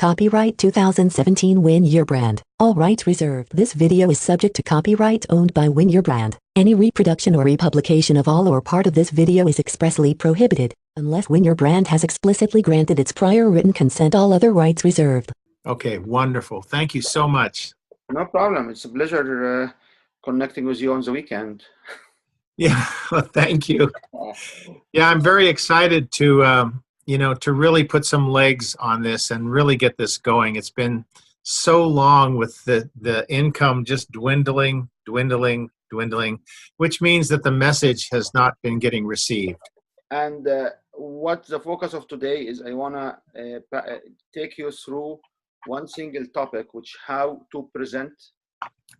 Copyright 2017 Win Your Brand. All rights reserved. This video is subject to copyright owned by Win Your Brand. Any reproduction or republication of all or part of this video is expressly prohibited, unless Win Your Brand has explicitly granted its prior written consent. All other rights reserved. Okay, wonderful. Thank you so much. No problem. It's a pleasure connecting with you on the weekend. Yeah, well, thank you. Yeah, I'm very excited to to really put some legs on this and really get this going. It's been so long with the income just dwindling, which means that the message has not been getting received. And what the focus of today is, I want to take you through one single topic, which how to present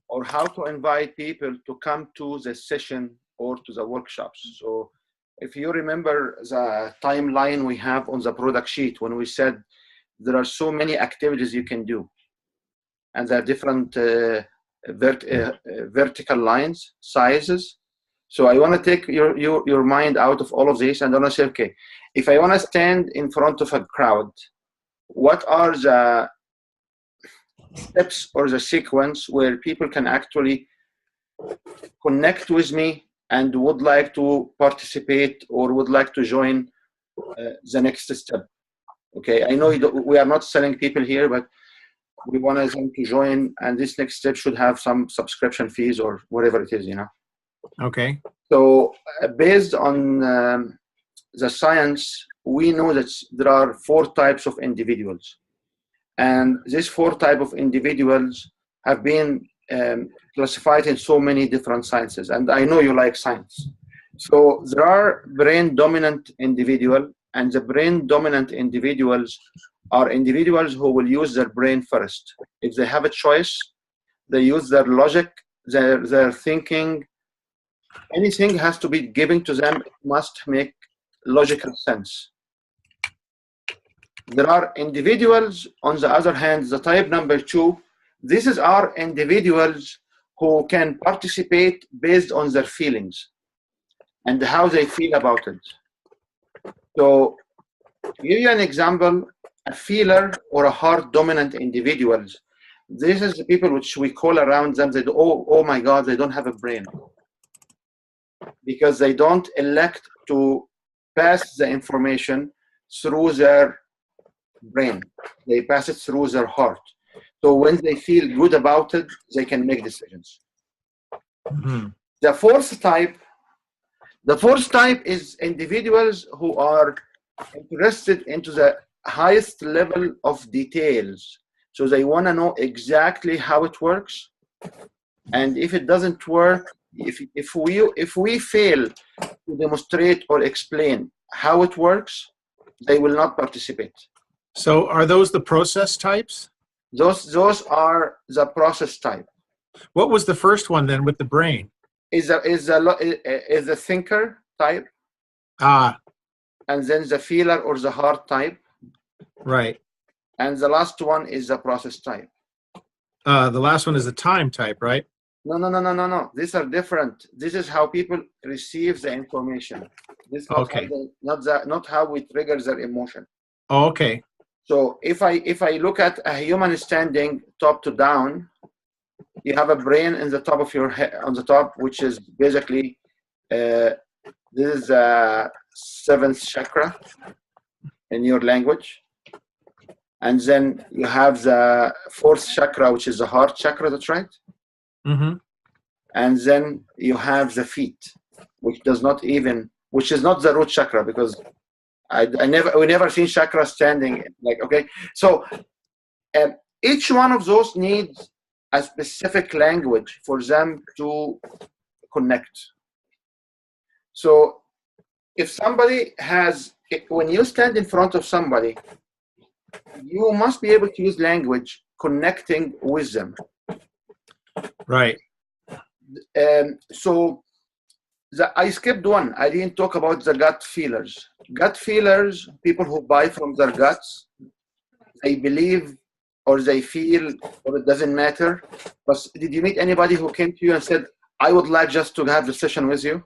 or how to invite people to come to the session or to the workshops. So if you remember the timeline we have on the product sheet, when we said there are so many activities you can do, and there are different vertical lines, sizes. So I want to take your mind out of all of this, and I want to say, okay, if I want to stand in front of a crowd, what are the steps or the sequence where people can actually connect with me and would like to participate or would like to join the next step? Okay, I know we are not selling people here, but we want them to join, and this next step should have some subscription fees or whatever it is, Okay. So based on the science, we know that there are 4 types of individuals. And these 4 types of individuals have been classified in so many different sciences. And I know you like science. So there are brain dominant individuals, and the brain dominant individuals are individuals who will use their brain first. If they have a choice, they use their logic, their thinking. Anything has to be given to them, it must make logical sense. There are individuals, on the other hand, the type number 2, these are individuals who can participate based on their feelings and how they feel about it. So, to give you an example, a feeler or a heart dominant individuals, this is the people which we call around them, they do, oh my God, they don't have a brain. Because they don't elect to pass the information through their brain. They pass it through their heart. So when they feel good about it, they can make decisions. Mm-hmm. The fourth type is individuals who are interested into the highest level of details. So they want to know exactly how it works. And if it doesn't work, if we fail to demonstrate or explain how it works, they will not participate. So are those the process types? Those are the process type. What was the first one then with the brain? Is the thinker type. Ah. And then the feeler or the heart type. Right. And the last one is the process type. The last one is the time type, right? No. These are different. This is how people receive the information. This is okay. Not how we trigger their emotion. Oh, okay. So if I look at a human standing top to down, you have a brain in the top of your head, on the top, which is basically this is a 7th chakra in your language, and then you have the 4th chakra, which is the heart chakra. That's right. Mm-hmm. And then you have the feet, which is not the root chakra, because we never seen chakra standing like, okay. So each one of those needs a specific language for them to connect. So if somebody when you stand in front of somebody, you must be able to use language connecting with them. Right. So I skipped one. I didn't talk about the gut feelers. Gut feelers, people who buy from their guts, they believe or they feel, or it doesn't matter. But did you meet anybody who came to you and said, I would like just to have the session with you?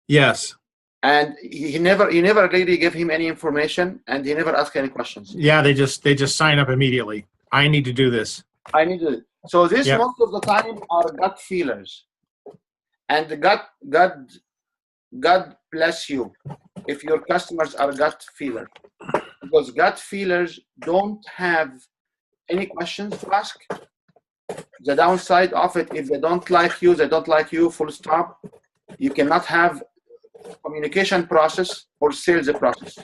Yes. And he never really gave him any information, and he never asked any questions. Yeah, they just sign up immediately. I need to do this. I need to. So this Yep. most of the time are gut feelers, and the God bless you if your customers are gut feelers, because gut feelers don't have any questions to ask. The downside of it, if they don't like you, they don't like you, full stop. You cannot have communication process or sales process.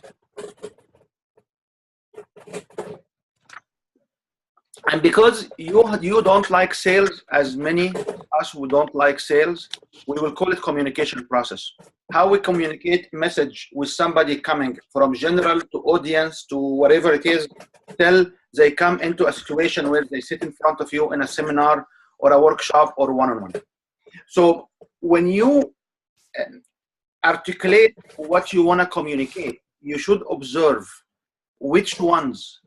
And because you don't like sales, as many us who don't like sales, we will call it communication process. How we communicate message with somebody coming from general to audience to whatever it is, till they come into a situation where they sit in front of you in a seminar or a workshop or one-on-one. So when you articulate what you want to communicate, you should observe which ones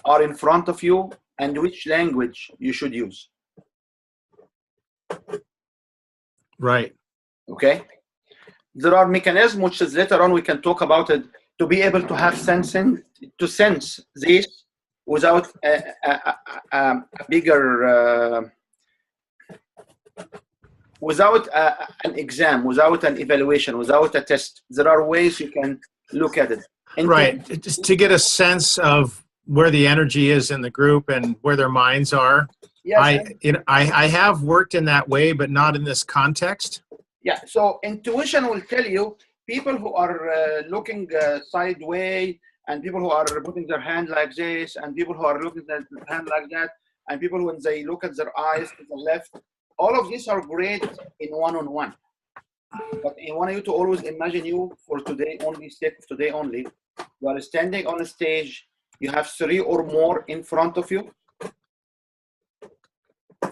are in front of you and which language you should use. Right. Okay. There are mechanisms which is later on we can talk about it, to be able to have sensing, to sense this without a bigger, without an exam, without an evaluation, without a test. There are ways you can look at it. Right. Just to get a sense of where the energy is in the group and where their minds are. Yes, I have worked in that way, but not in this context. Yeah, so intuition will tell you people who are looking sideways, and people who are putting their hand like this, and people who are looking at their hand like that, and people when they look at their eyes to the left, all of these are great in one-on-one. But I want you to always imagine you for today only, sake of today only. You are standing on a stage, you have 3 or more in front of you,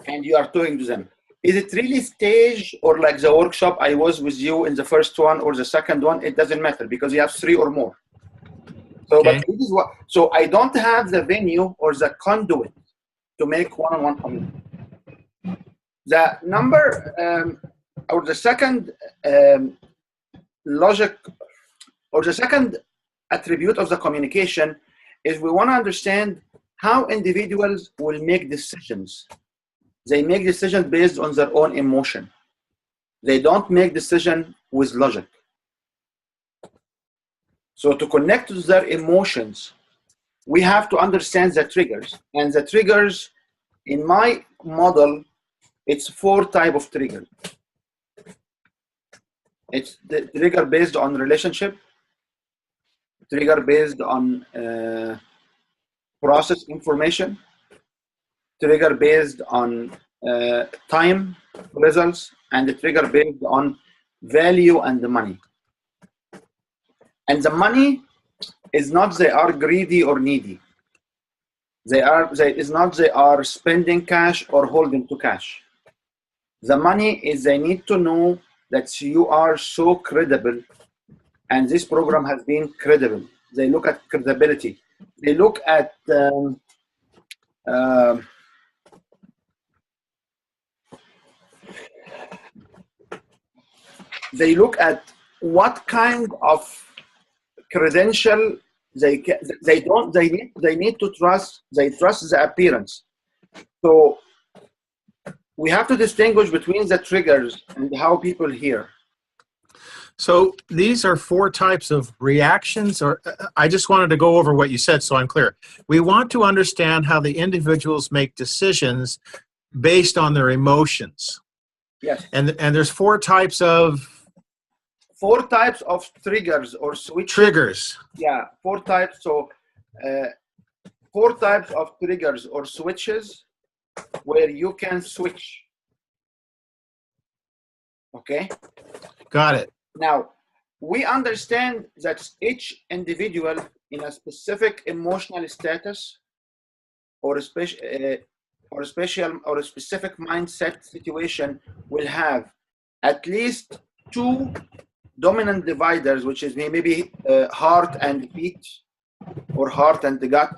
and you are talking to them. Is it really stage or like the workshop I was with you in the first one or the second one? It doesn't matter because you have 3 or more. So, Okay. but this is what. So I don't have the venue or the conduit to make one-on-one communication. The number or the second logic or the second attribute of the communication is we want to understand how individuals will make decisions. They make decisions based on their own emotion. They don't make decisions with logic. So to connect to their emotions, we have to understand the triggers. And the triggers, in my model, it's 4 types of triggers. It's the trigger based on relationship, trigger based on process information, trigger based on time results, and the trigger based on value and the money. And the money is not they are greedy or needy. They are spending cash or holding to cash. The money is they need to know that you are so credible, and this program has been credible. They look at credibility. They look at they look at what kind of credential they need to trust. They trust the appearance. So we have to distinguish between the triggers and how people hear. So these are 4 types of reactions, or I just wanted to go over what you said so I'm clear. We want to understand how the individuals make decisions based on their emotions. Yes. And there's 4 types of 4 types of triggers or switches. Triggers. Yeah, 4 types. So 4 types of triggers or switches where you can switch. Okay? Got it. Now, we understand that each individual in a specific emotional status or a specific mindset situation will have at least 2 dominant dividers, which is maybe heart and feet or heart and the gut,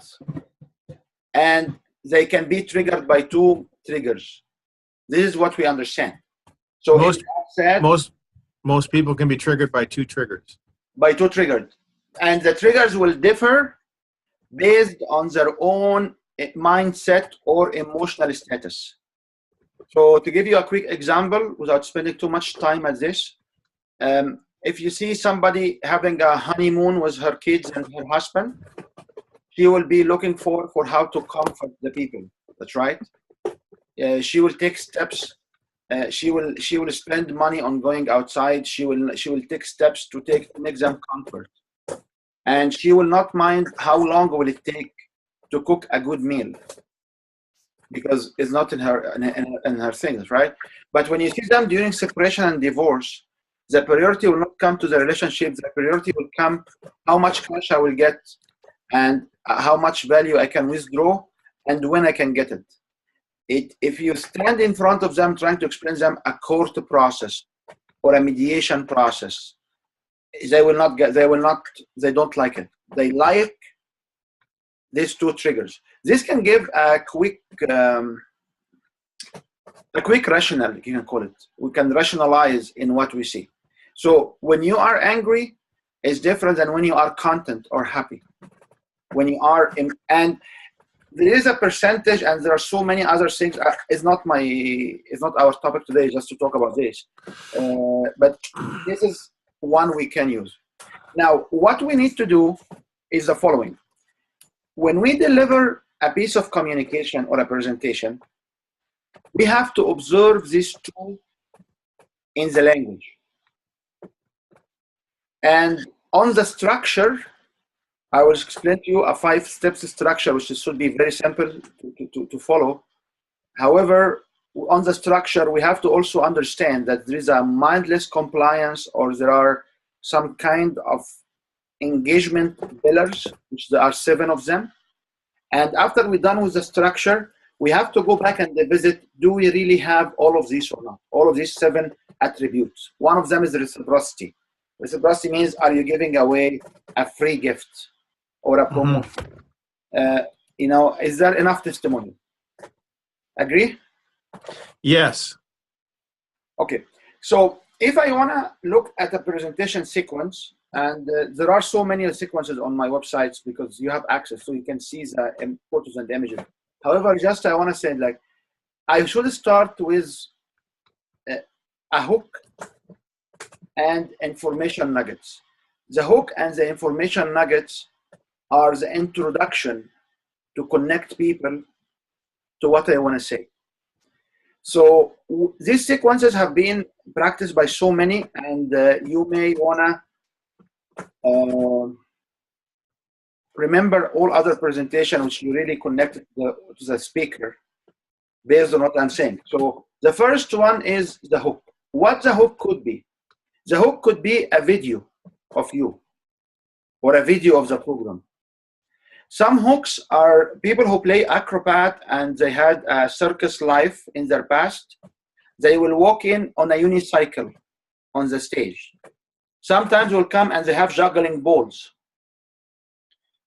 and they can be triggered by 2 triggers. This is what we understand. So Most people can be triggered by 2 triggers. By 2 triggers. And the triggers will differ based on their own mindset or emotional status. So to give you a quick example, without spending too much time at this, if you see somebody having a honeymoon with her kids and her husband, she will be looking for how to comfort the people. That's right. She will take steps. She will spend money on going outside. She will take steps to make them comfort, and she will not mind how long will it take to cook a good meal, because it's not in her things, right? But when you see them during separation and divorce, the priority will not come to the relationship. The priority will come how much cash I will get, and how much value I can withdraw, and when I can get it. If you stand in front of them trying to explain them a court process or a mediation process, they don't like it. They like these 2 triggers. This can give a quick rationale, you can call it. We can rationalize in what we see. So when you are angry, it's different than when you are content or happy. When you are and there is a percentage, and there are so many other things. It's not our topic today, just to talk about this. But this is one we can use. Now, what we need to do is the following. When we deliver a piece of communication or a presentation, we have to observe these 2 in the language. And on the structure, I will explain to you a 5-step structure, which should be very simple to follow. However, on the structure, we have to also understand that there is a mindless compliance, or there are some kind of engagement pillars, which there are 7 of them. And after we're done with the structure, we have to go back and visit, do we really have all of these or not? All of these 7 attributes. One of them is reciprocity. Reciprocity means, are you giving away a free gift or a promotion? Is there enough testimony? Agree? Yes. Okay. So if I want to look at a presentation sequence, and there are so many sequences on my websites because you have access, so you can see the photos and images. However, just I want to say, like, I should start with a hook and information nuggets. The hook and the information nuggets are the introduction to connect people to what I want to say. So these sequences have been practiced by so many, and you may want to remember all other presentations which you really connect to the speaker based on what I'm saying. So the first one is the hook. What the hook could be? The hook could be a video of you or a video of the program. Some hooks are people who play acrobat and they had a circus life in their past. They will walk in on a unicycle on the stage. Sometimes will come and they have juggling balls.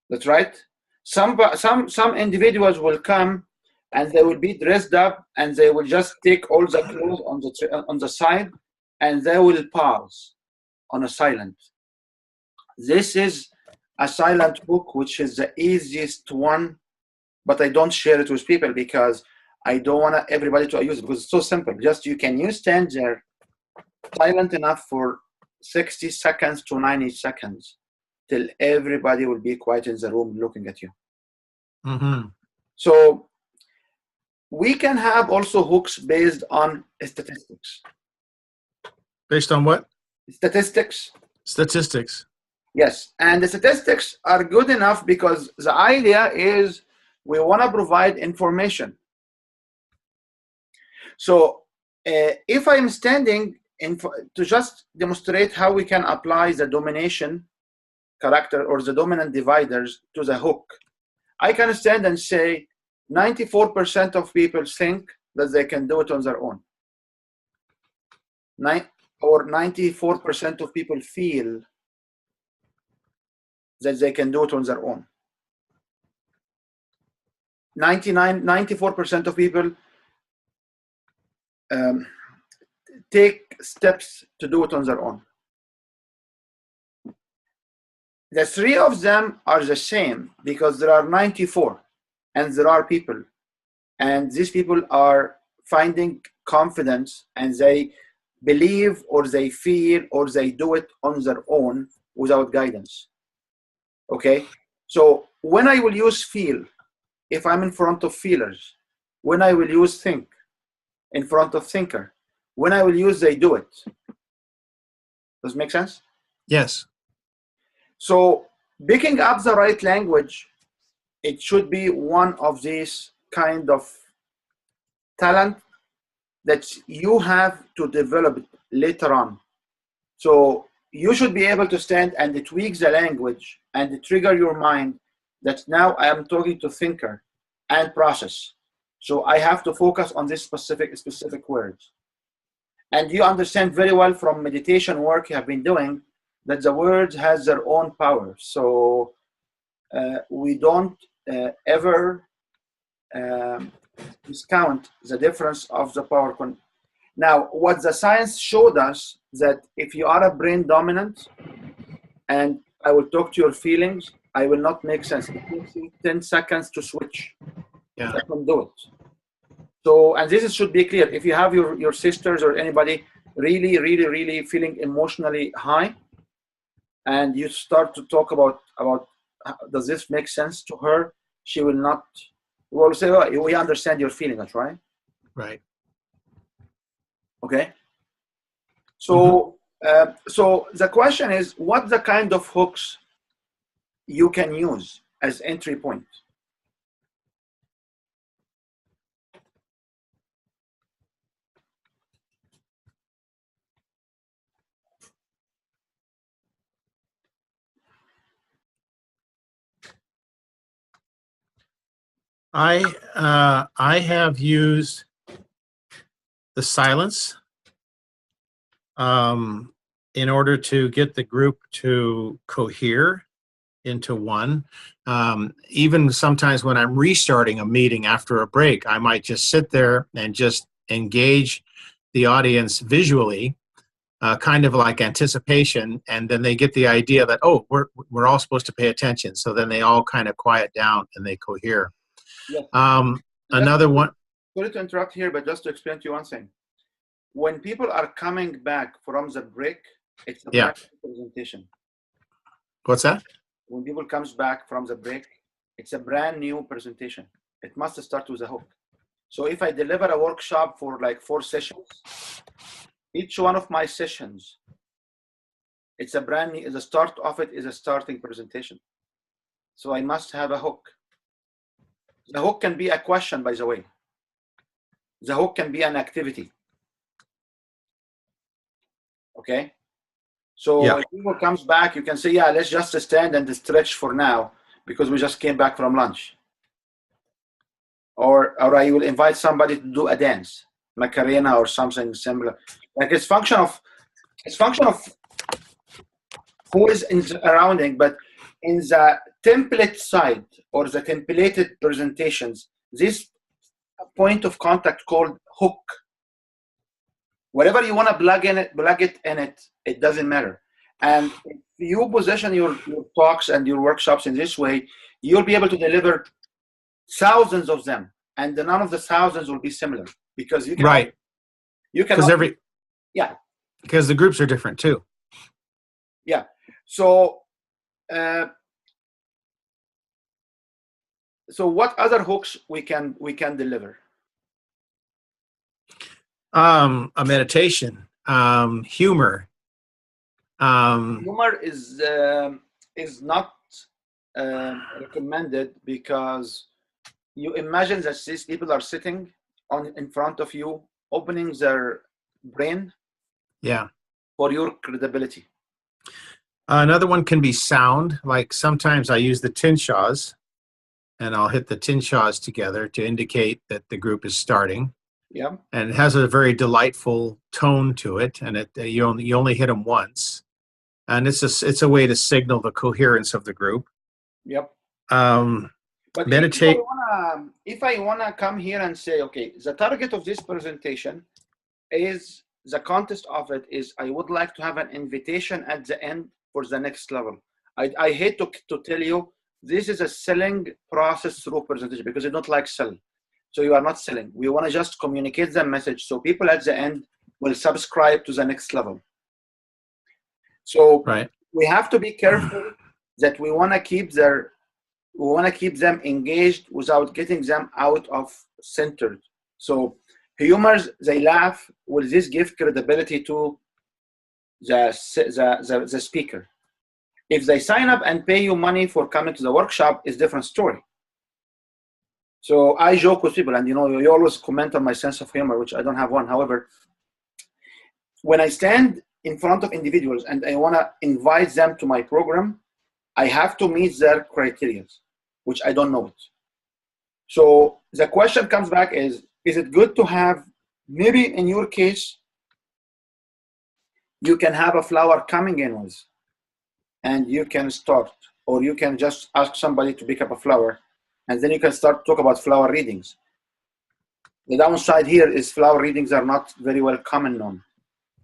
That's right. Some individuals will come and they will be dressed up and they will just take all the clothes on the side and they will pause on a silent. This is a silent hook, which is the easiest one, but I don't share it with people because I don't want everybody to use it because it's so simple. Just you stand there silent enough for 60 seconds to 90 seconds till everybody will be quiet in the room looking at you. Mm-hmm. So we can have also hooks based on statistics. Based on what? Statistics. Statistics. Yes, and the statistics are good enough because the idea is we want to provide information. So if I'm standing to just demonstrate how we can apply the domination character or the dominant dividers to the hook, I can stand and say 94% of people think that they can do it on their own. Or 94% of people feel that they can do it on their own. 94% of people take steps to do it on their own. The three of them are the same because there are 94 and there are people. And these people are finding confidence and they believe or they feel or they do it on their own without guidance. Okay? So when I will use feel, if I'm in front of feelers, when I will use think, in front of thinker, when I will use they do it. Does it make sense? Yes. So picking up the right language, it should be one of these kind of talent that you have to develop later on. So you should be able to stand and tweak the language and trigger your mind that now I am talking to thinker and process. So I have to focus on this specific words. And you understand very well from meditation work you have been doing that the words has their own power. So we don't ever discount the difference of the power. Now, what the science showed us that if you are a brain dominant and I will talk to your feelings, I will not make sense. It takes me 10 seconds to switch. Yeah. I can do it. So, and this should be clear. If you have your sisters or anybody really feeling emotionally high, and you start to talk about does this make sense to her, she will not. Will say, oh, we understand your feeling. That's right. Right. Okay. So, so the question is, what the kind of hooks you can use as entry point? I have used the silence in order to get the group to cohere into one. Even sometimes when I'm restarting a meeting after a break, I might just sit there and just engage the audience visually, kind of like anticipation, and then they get the idea that, oh, we're all supposed to pay attention. So then they all kind of quiet down and they cohere. Yes. Another one. Sorry to interrupt here, but just to explain to you one thing. When people are coming back from the break, it's a presentation. What's that? When people comes back from the break, it's a brand new presentation. It must start with a hook. So if I deliver a workshop for like 4 sessions, each one of my sessions, it's a brand new, the start of it is a starting presentation. So I must have a hook. The hook can be a question, by the way. The hook can be an activity. Okay? So if people comes back, you can say, yeah, let's just stand and stretch for now because we just came back from lunch. Or I will invite somebody to do a dance, Macarena or something similar. Like it's function of who is in the surrounding, but in the template side or the templated presentations, this point of contact called hook. Whatever you want to plug it in it, it doesn't matter. And if you position your talks and your workshops in this way, you'll be able to deliver thousands of them, and none of the thousands will be similar because you can. You can. Because the groups are different too. Yeah. So. So what other hooks we can deliver? A meditation, humor. Humor is not recommended because you imagine that these people are sitting in front of you, opening their brain. Yeah. For your credibility. Another one can be sound. Like sometimes I use the tinshaws, and I'll hit the tinshaws together to indicate that the group is starting. Yeah. And it has a very delightful tone to it, and you only hit them once, and it's a way to signal the coherence of the group. Yep. But meditate. If I wanna come here and say, okay, the target of this presentation is the context of it is I would like to have an invitation at the end for the next level. I hate to tell you, this is a selling process through presentation because you don't like selling. So you are not selling. We want to just communicate the message so people at the end will subscribe to the next level. So Right. we have to be careful that we want to keep them engaged without getting them out of centered. So humors, they laugh. Will this give credibility to the speaker? If they sign up and pay you money for coming to the workshop, it's a different story. So I joke with people, and you always comment on my sense of humor, which I don't have one. However, when I stand in front of individuals and I want to invite them to my program, I have to meet their criteria, which I don't know it. So the question comes back is it good to have, maybe in your case, you can have a flower coming in with, and you can start, or you can just ask somebody to pick up a flower, and then you can start to talk about flower readings. The downside here is flower readings are not very well common known.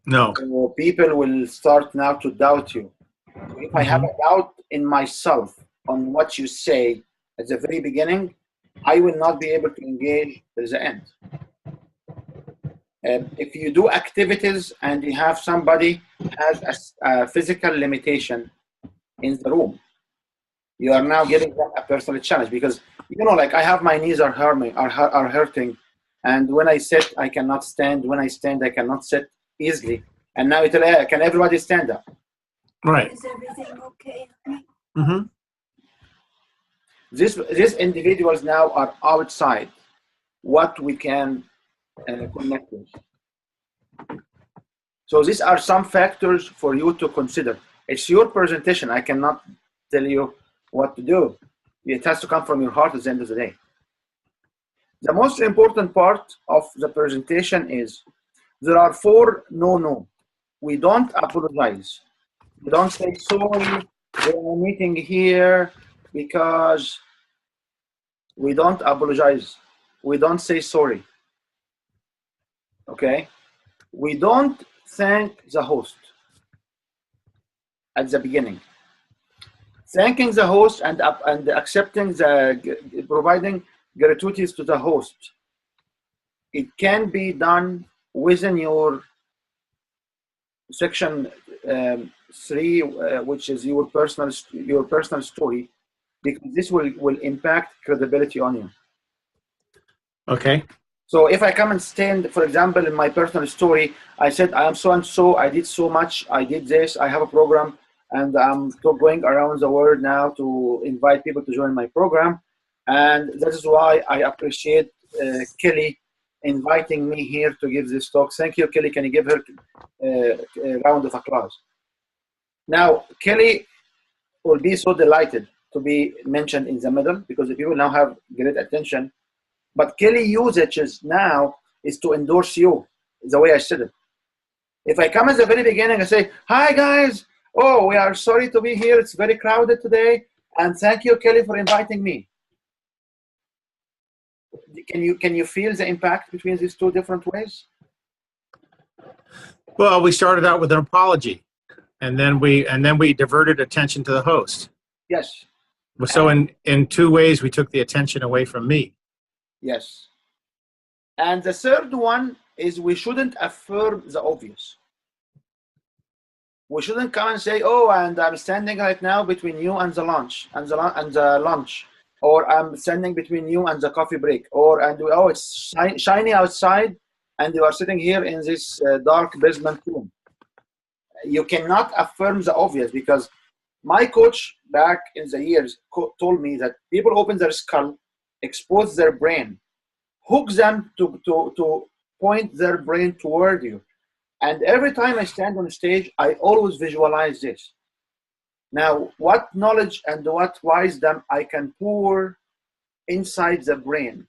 No. So people will start now to doubt you. So if I have a doubt in myself on what you say at the very beginning, I will not be able to engage at the end. If you do activities and you have somebody has a physical limitation in the room, you are now giving them a personal challenge because, like I have my knees are hurting, and when I sit, I cannot stand. When I stand, I cannot sit easily. And now you tell, hey, can everybody stand up? Right. Is everything okay? Mm-hmm. These individuals now are outside what we can connect with. So these are some factors for you to consider. It's your presentation. I cannot tell you what to do. It has to come from your heart at the end of the day. The most important part of the presentation is there are 4 no. We don't apologize. We don't say sorry, we are meeting here because we don't apologize. We don't say sorry. Okay? We don't thank the host at the beginning. Thanking the host and accepting providing gratuities to the host, it can be done within your section 3, which is your personal story, because this will impact credibility on you. Okay. So if I come and stand, for example, in my personal story, I said I am so and so, I did so much, I did this, I have a program, and I'm going around the world now to invite people to join my program, and that is why I appreciate Kelly inviting me here to give this talk. Thank you, Kelly. Can you give her a round of applause? Now, Kelly will be so delighted to be mentioned in the middle because the people now have great attention. But Kelly usages now is to endorse you, the way I said it. If I come at the very beginning and say, hi guys, oh, we are sorry to be here. It's very crowded today. And thank you, Kelly, for inviting me. Can you feel the impact between these 2 different ways? Well, we started out with an apology, and then we diverted attention to the host. Yes. So in 2 ways, we took the attention away from me. Yes. And the third one is we shouldn't affirm the obvious. We shouldn't come and say, oh, and I'm standing right now between you and the lunch, or I'm standing between you and the coffee break, oh, it's shiny outside, and you are sitting here in this dark basement room. You cannot affirm the obvious, because my coach back in the years told me that people open their skull, expose their brain, hook them to point their brain toward you. And every time I stand on stage, I always visualize this. Now, what knowledge and what wisdom I can pour inside the brain.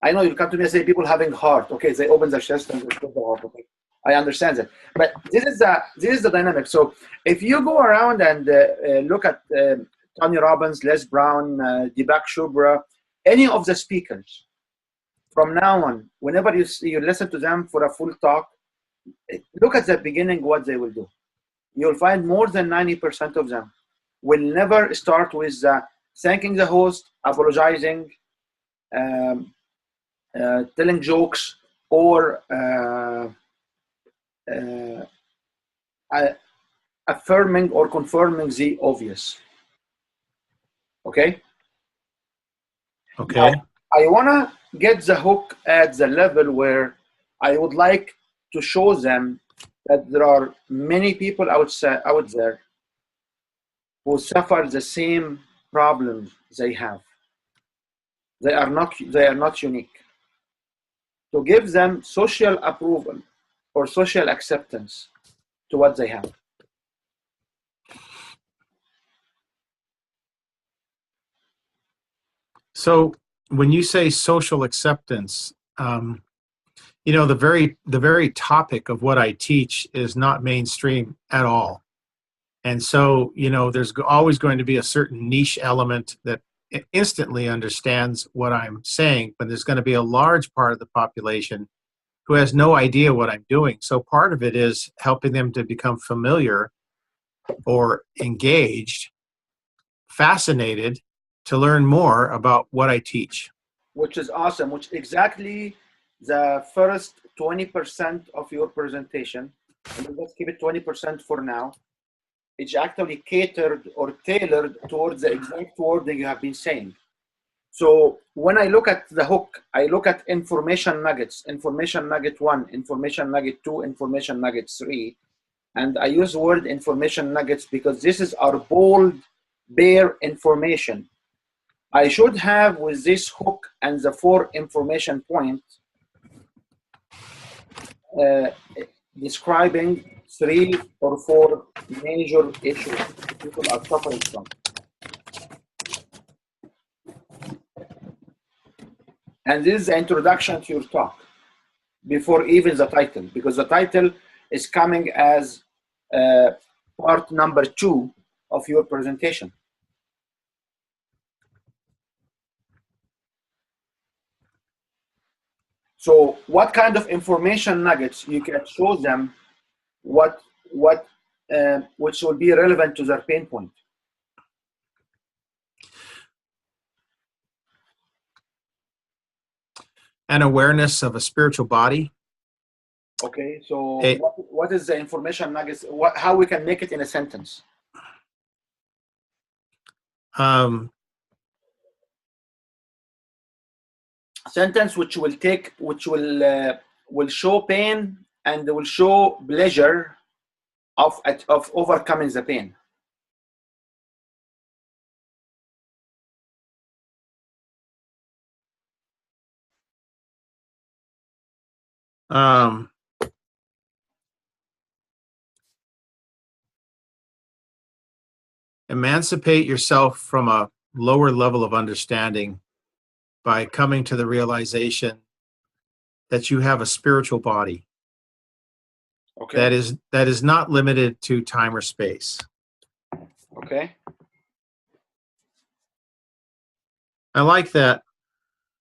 I know you come to me and say people having heart. Okay, they open their chest and they close their heart. Okay, I understand that. But this is the dynamic. So if you go around and look at Tony Robbins, Les Brown, Deepak Chopra, any of the speakers, From now on, whenever you listen to them for a full talk, look at the beginning what they will do. You'll find more than 90% of them will never start with thanking the host, apologizing, telling jokes, or affirming or confirming the obvious. Okay? Okay. Now, I want to get the hook at the level where I would like to show them that there are many people out there who suffer the same problems they have. They are not unique. To give them social approval or social acceptance to what they have. So when you say social acceptance, you know, the very topic of what I teach is not mainstream at all. And so, you know, there's always going to be a certain niche element that instantly understands what I'm saying, but there's going to be a large part of the population who has no idea what I'm doing. So part of it is helping them to become familiar or engaged, fascinated to learn more about what I teach. Which is awesome, which exactly the first 20% of your presentation, and let's keep it 20% for now, it's actually catered or tailored towards the exact wording you have been saying. So when I look at the hook, I look at information nuggets, information nugget 1, information nugget 2, information nugget 3. And I use the word information nuggets because this is our bold, bare information. I should have with this hook and the 4 information points describing 3 or 4 major issues people are suffering from. And this is the introduction to your talk before even the title, because the title is coming as part number 2 of your presentation. So what kind of information nuggets you can show them which will be relevant to their pain point? An awareness of a spiritual body. Okay, so what is the information nuggets? How we can make it in a sentence? Sentence which will show pain and will show pleasure of overcoming the pain. Emancipate yourself from a lower level of understanding by coming to the realization that you have a spiritual body. Okay. That is not limited to time or space. Okay. I like that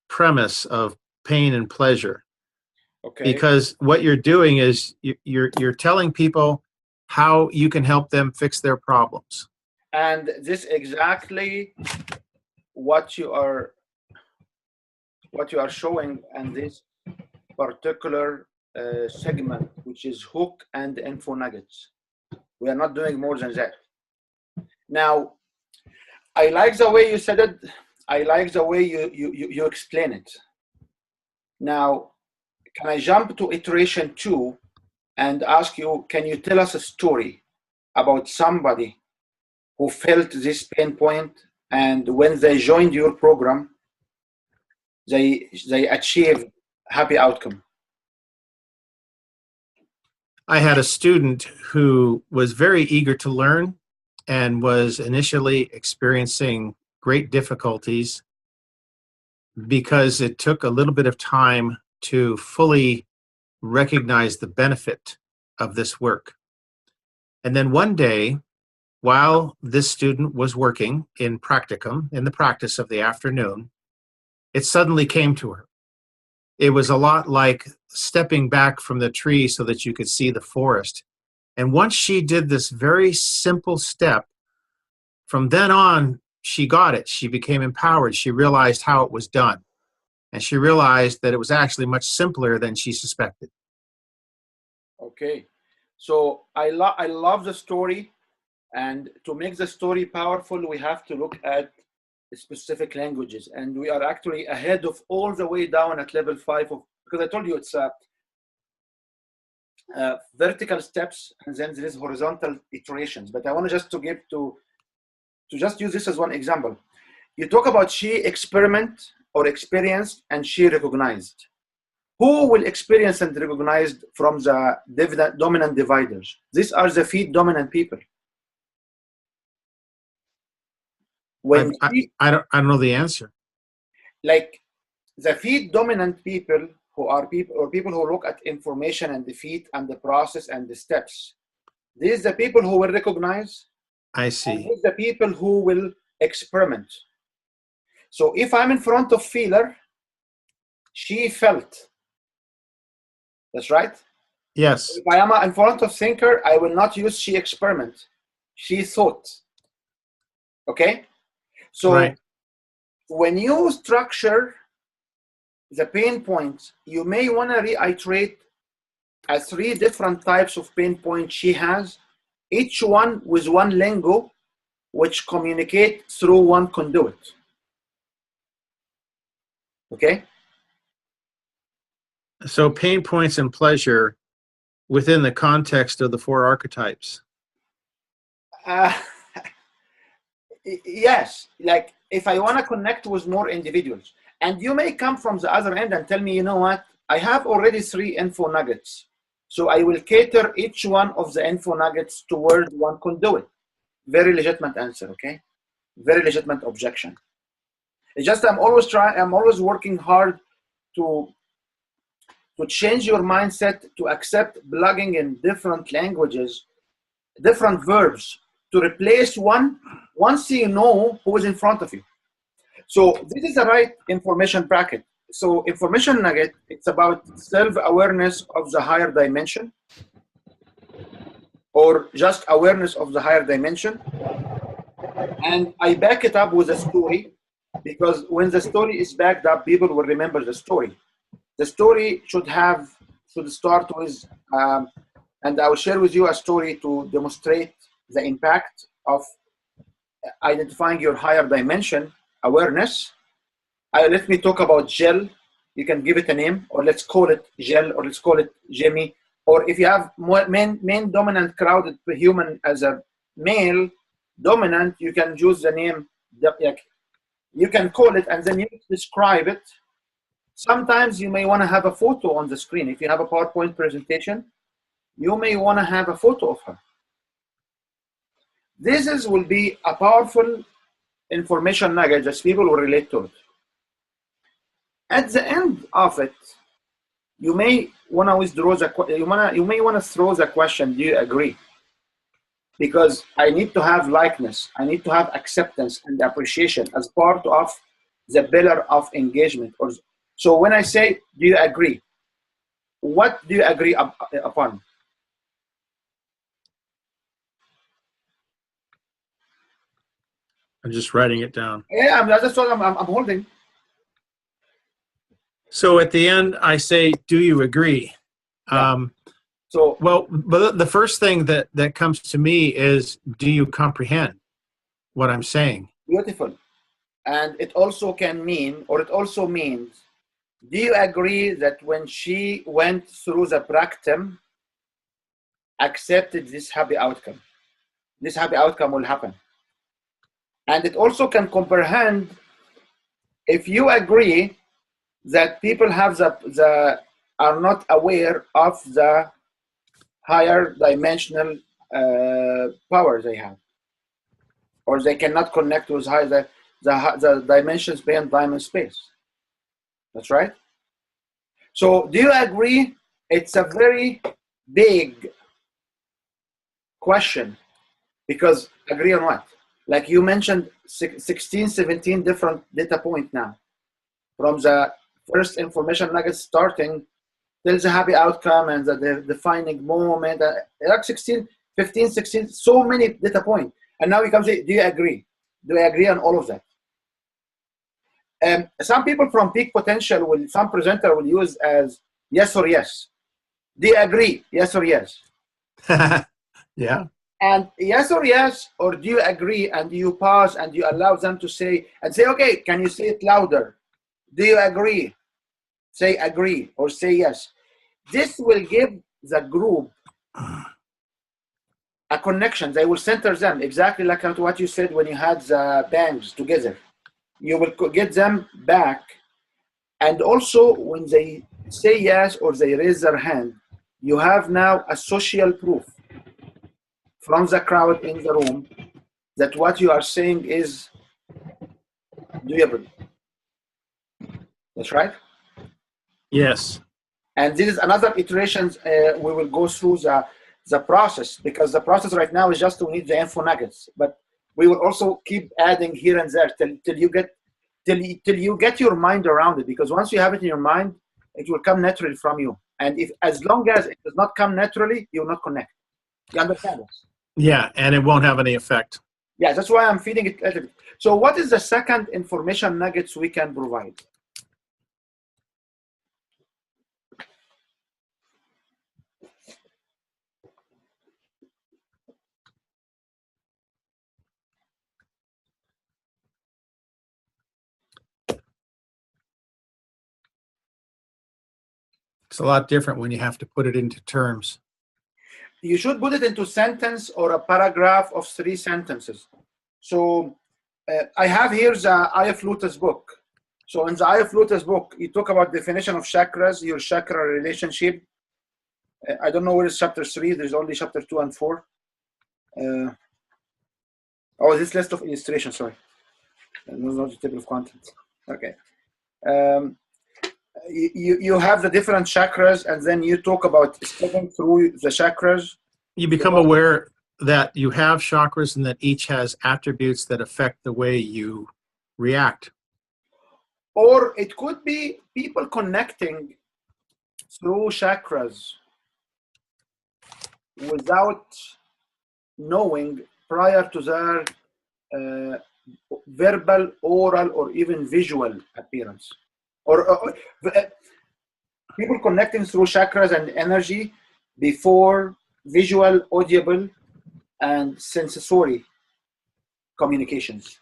premise of pain and pleasure. Okay. Because what you're doing is you're telling people how you can help them fix their problems. And this exactly what you are showing in this particular segment, which is hook and info nuggets. We are not doing more than that. Now, I like the way you said it. I like the way you explain it. Now, can I jump to iteration 2 and ask you, can you tell us a story about somebody who felt this pain point, and when they joined your program, they achieved happy outcome? I had a student who was very eager to learn and was initially experiencing great difficulties because it took a little bit of time to fully recognize the benefit of this work. And then one day, while this student was working in practicum, in the practice of the afternoon, it suddenly came to her. it was a lot like stepping back from the tree so that you could see the forest. And once she did this very simple step, from then on, she got it. She became empowered. She realized how it was done. And she realized that it was actually much simpler than she suspected. Okay. So I love the story. And to make the story powerful, we have to look at specific languages. And we are actually ahead of all the way down at level 5 of, because I told you it's vertical steps, and then there is horizontal iterations. But I want to just use this as one example. You talk about she experiment or experienced and she recognized. Who will experience and recognize from the dominant dividers? These are the feed dominant people. When I don't know the answer. Like the feed dominant people who are people who look at information and the feed and the process and the steps. These are the people who will recognize. I see. And these are the people who will experiment. So if I'm in front of feeler, she felt. That's right? Yes. If I am in front of thinker, I will not use she experiment. She thought. Okay? So right. When you structure the pain points, you may want to reiterate 3 different types of pain points she has, each one with one lingo, which communicate through one conduit. Okay? So pain points and pleasure within the context of the 4 archetypes. Yes, like if I want to connect with more individuals, and you may come from the other end and tell me, you know what, I have already 3 info nuggets. So I will cater each one of the info nuggets toward one conduit. Very legitimate answer, okay? Very legitimate objection. It's just I'm always working hard to change your mindset to accept plugging in different languages, different verbs, to replace one once you know who is in front of you. So this is the right information bracket. So information nugget, it's about self-awareness of the higher dimension, or just awareness of the higher dimension. And I back it up with a story, because when the story is backed up, people will remember the story. The story should start with, and I will share with you a story to demonstrate the impact of identifying your higher dimension awareness. Let me talk about Jel. You can give it a name, or let's call it Jel, or let's call it Jimmy. Or if you have main dominant crowded human as a male dominant, you can use the name, you can call it, and then you describe it. Sometimes you may want to have a photo on the screen. If you have a PowerPoint presentation, you may want to have a photo of her. This will be a powerful information nugget that people will relate to it. At the end of it, you may want to withdraw you may want to throw the question, do you agree? Because I need to have likeness, I need to have acceptance and appreciation as part of the pillar of engagement. So when I say, do you agree? What do you agree upon? I'm just writing it down. Yeah, that's what I'm holding. So at the end, I say, do you agree? Yeah. Well, but the first thing that comes to me is, do you comprehend what I'm saying? Beautiful. And it also can mean, or it also means, do you agree that when she went through the practicum, accepted this happy outcome? This happy outcome will happen. And it also can comprehend, if you agree that people have are not aware of the higher dimensional power they have, or they cannot connect with the dimensions beyond time and space. That's right. So do you agree? It's a very big question, because agree on what? Like you mentioned 16, 17 different data points now from the first information nugget starting till the happy outcome and the defining moment. Like 16, 15, 16, so many data points. And now you come say, do you agree? Do I agree on all of that? Some people from peak potential will, some presenter will use as yes or yes. Do you agree? Yes or yes? Yeah. And yes or yes, or do you agree? And you pause and you allow them to say, and say, okay, can you say it louder? Do you agree? Say agree or say yes. This will give the group a connection. They will center them exactly like what you said when you had the bands together. You will get them back. And also when they say yes or they raise their hand, you have now a social proof from the crowd in the room that what you are saying is doable. That's right? Yes. And this is another iterations we will go through the process, because the process right now is just to need the info nuggets, but we will also keep adding here and there till you get your mind around it, because once you have it in your mind, it will come naturally from you. And if as long as it does not come naturally, you will not connect. You understand this? Yeah, and it won't have any effect. Yeah, that's why I'm feeding it. So what is the second information nuggets we can provide? It's a lot different when you have to put it into terms. You should put it into sentence or a paragraph of 3 sentences. So I have here the Ayaflutas book. So in the Ayaflutas book, you talk about definition of chakras, your chakra relationship. I don't know where is chapter 3. There's only chapter 2 and 4. Oh, this list of illustrations, sorry. Not the table of contents. Okay. You have the different chakras, and then you talk about stepping through the chakras. You become aware that you have chakras and that each has attributes that affect the way you react. Or it could be people connecting through chakras without knowing prior to their verbal, oral, or even visual appearance. Or people connecting through chakras and energy before visual, audible, and sensory communications.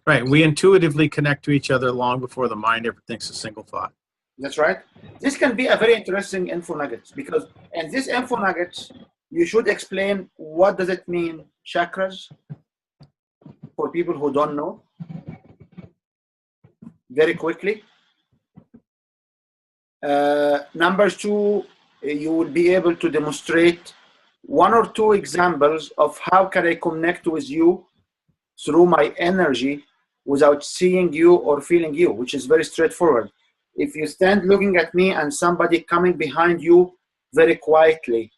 Right. We intuitively connect to each other long before the mind ever thinks a single thought. That's right. This can be a very interesting info nuggets, because in this info nuggets, you should explain what does it mean, chakras, for people who don't know, very quickly. Number 2, you will be able to demonstrate 1 or 2 examples of how can I connect with you through my energy without seeing you or feeling you, which is very straightforward. If you stand looking at me and somebody coming behind you very quietly,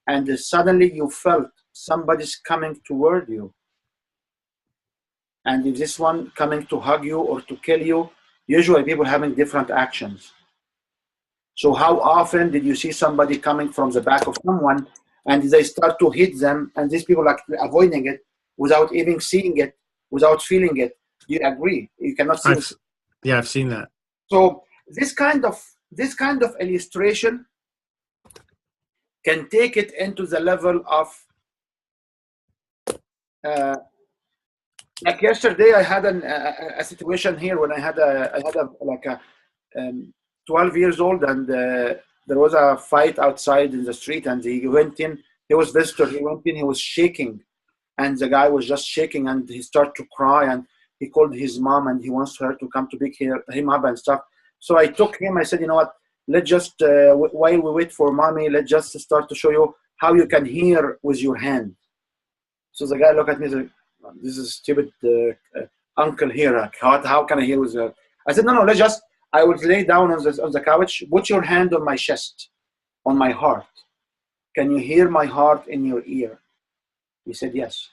and suddenly you felt somebody's coming toward you, and if this one coming to hug you or to kill you, usually people having different actions. So how often did you see somebody coming from the back of someone and they start to hit them, and these people are avoiding it without even seeing it, without feeling it? You agree? You cannot see. Yeah, I've seen that. So this kind of illustration can take it into the level of like yesterday. I had a situation here when I had a 12 years old, and there was a fight outside in the street, and he went in. He was visitor. He went in. He was shaking, and the guy was just shaking, and he started to cry, and he called his mom, and he wants her to come to pick him up and stuff. So I took him. I said, you know what? Let's just while we wait for mommy, let's just start to show you how you can hear with your hand. So the guy looked at me and said, this is stupid uncle here. How can I hear with her? I said, no, let's just. I would lay down on the couch. Put your hand on my chest, on my heart. Can you hear my heart in your ear? He said yes.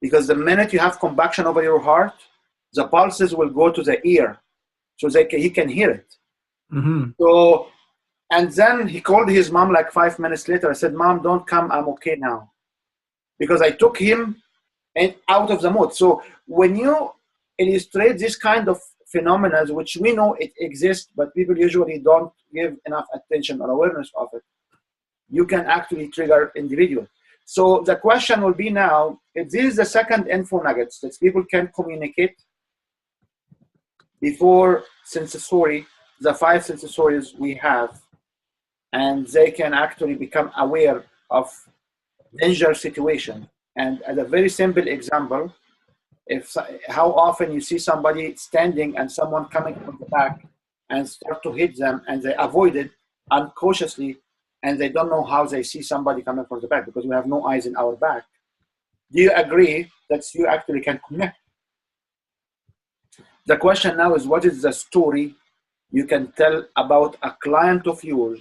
Because the minute you have compaction over your heart, the pulses will go to the ear, so he can hear it. Mm-hmm. So, and then he called his mom like 5 minutes later. I said, Mom, don't come. I'm okay now. Because I took him and out of the mood. So when you illustrate this kind of phenomena, which we know it exists, but people usually don't give enough attention or awareness of it, you can actually trigger individuals. So the question will be now, if this is the second info nuggets that people can communicate before sensory, the 5 sensories we have, and they can actually become aware of danger situation. And as a very simple example, if how often you see somebody standing and someone coming from the back and start to hit them and they avoid it unconsciously and they don't know how they see somebody coming from the back because we have no eyes in our back. Do you agree that you actually can connect? The question now is, what is the story you can tell about a client of yours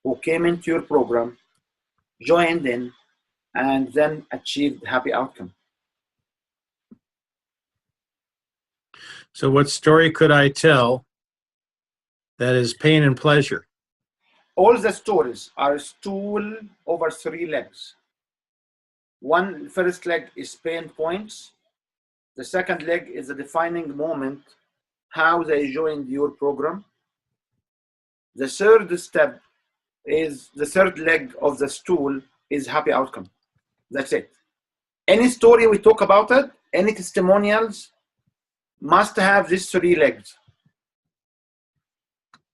who came into your program, joined in, and then achieved happy outcome? So what story could I tell that is pain and pleasure? All the stories are a stool over 3 legs. One first leg is pain points. The second leg is the defining moment, how they joined your program. The third step is the third leg of the stool is happy outcome. That's it. Any story we talk about it, any testimonials must have these 3 legs.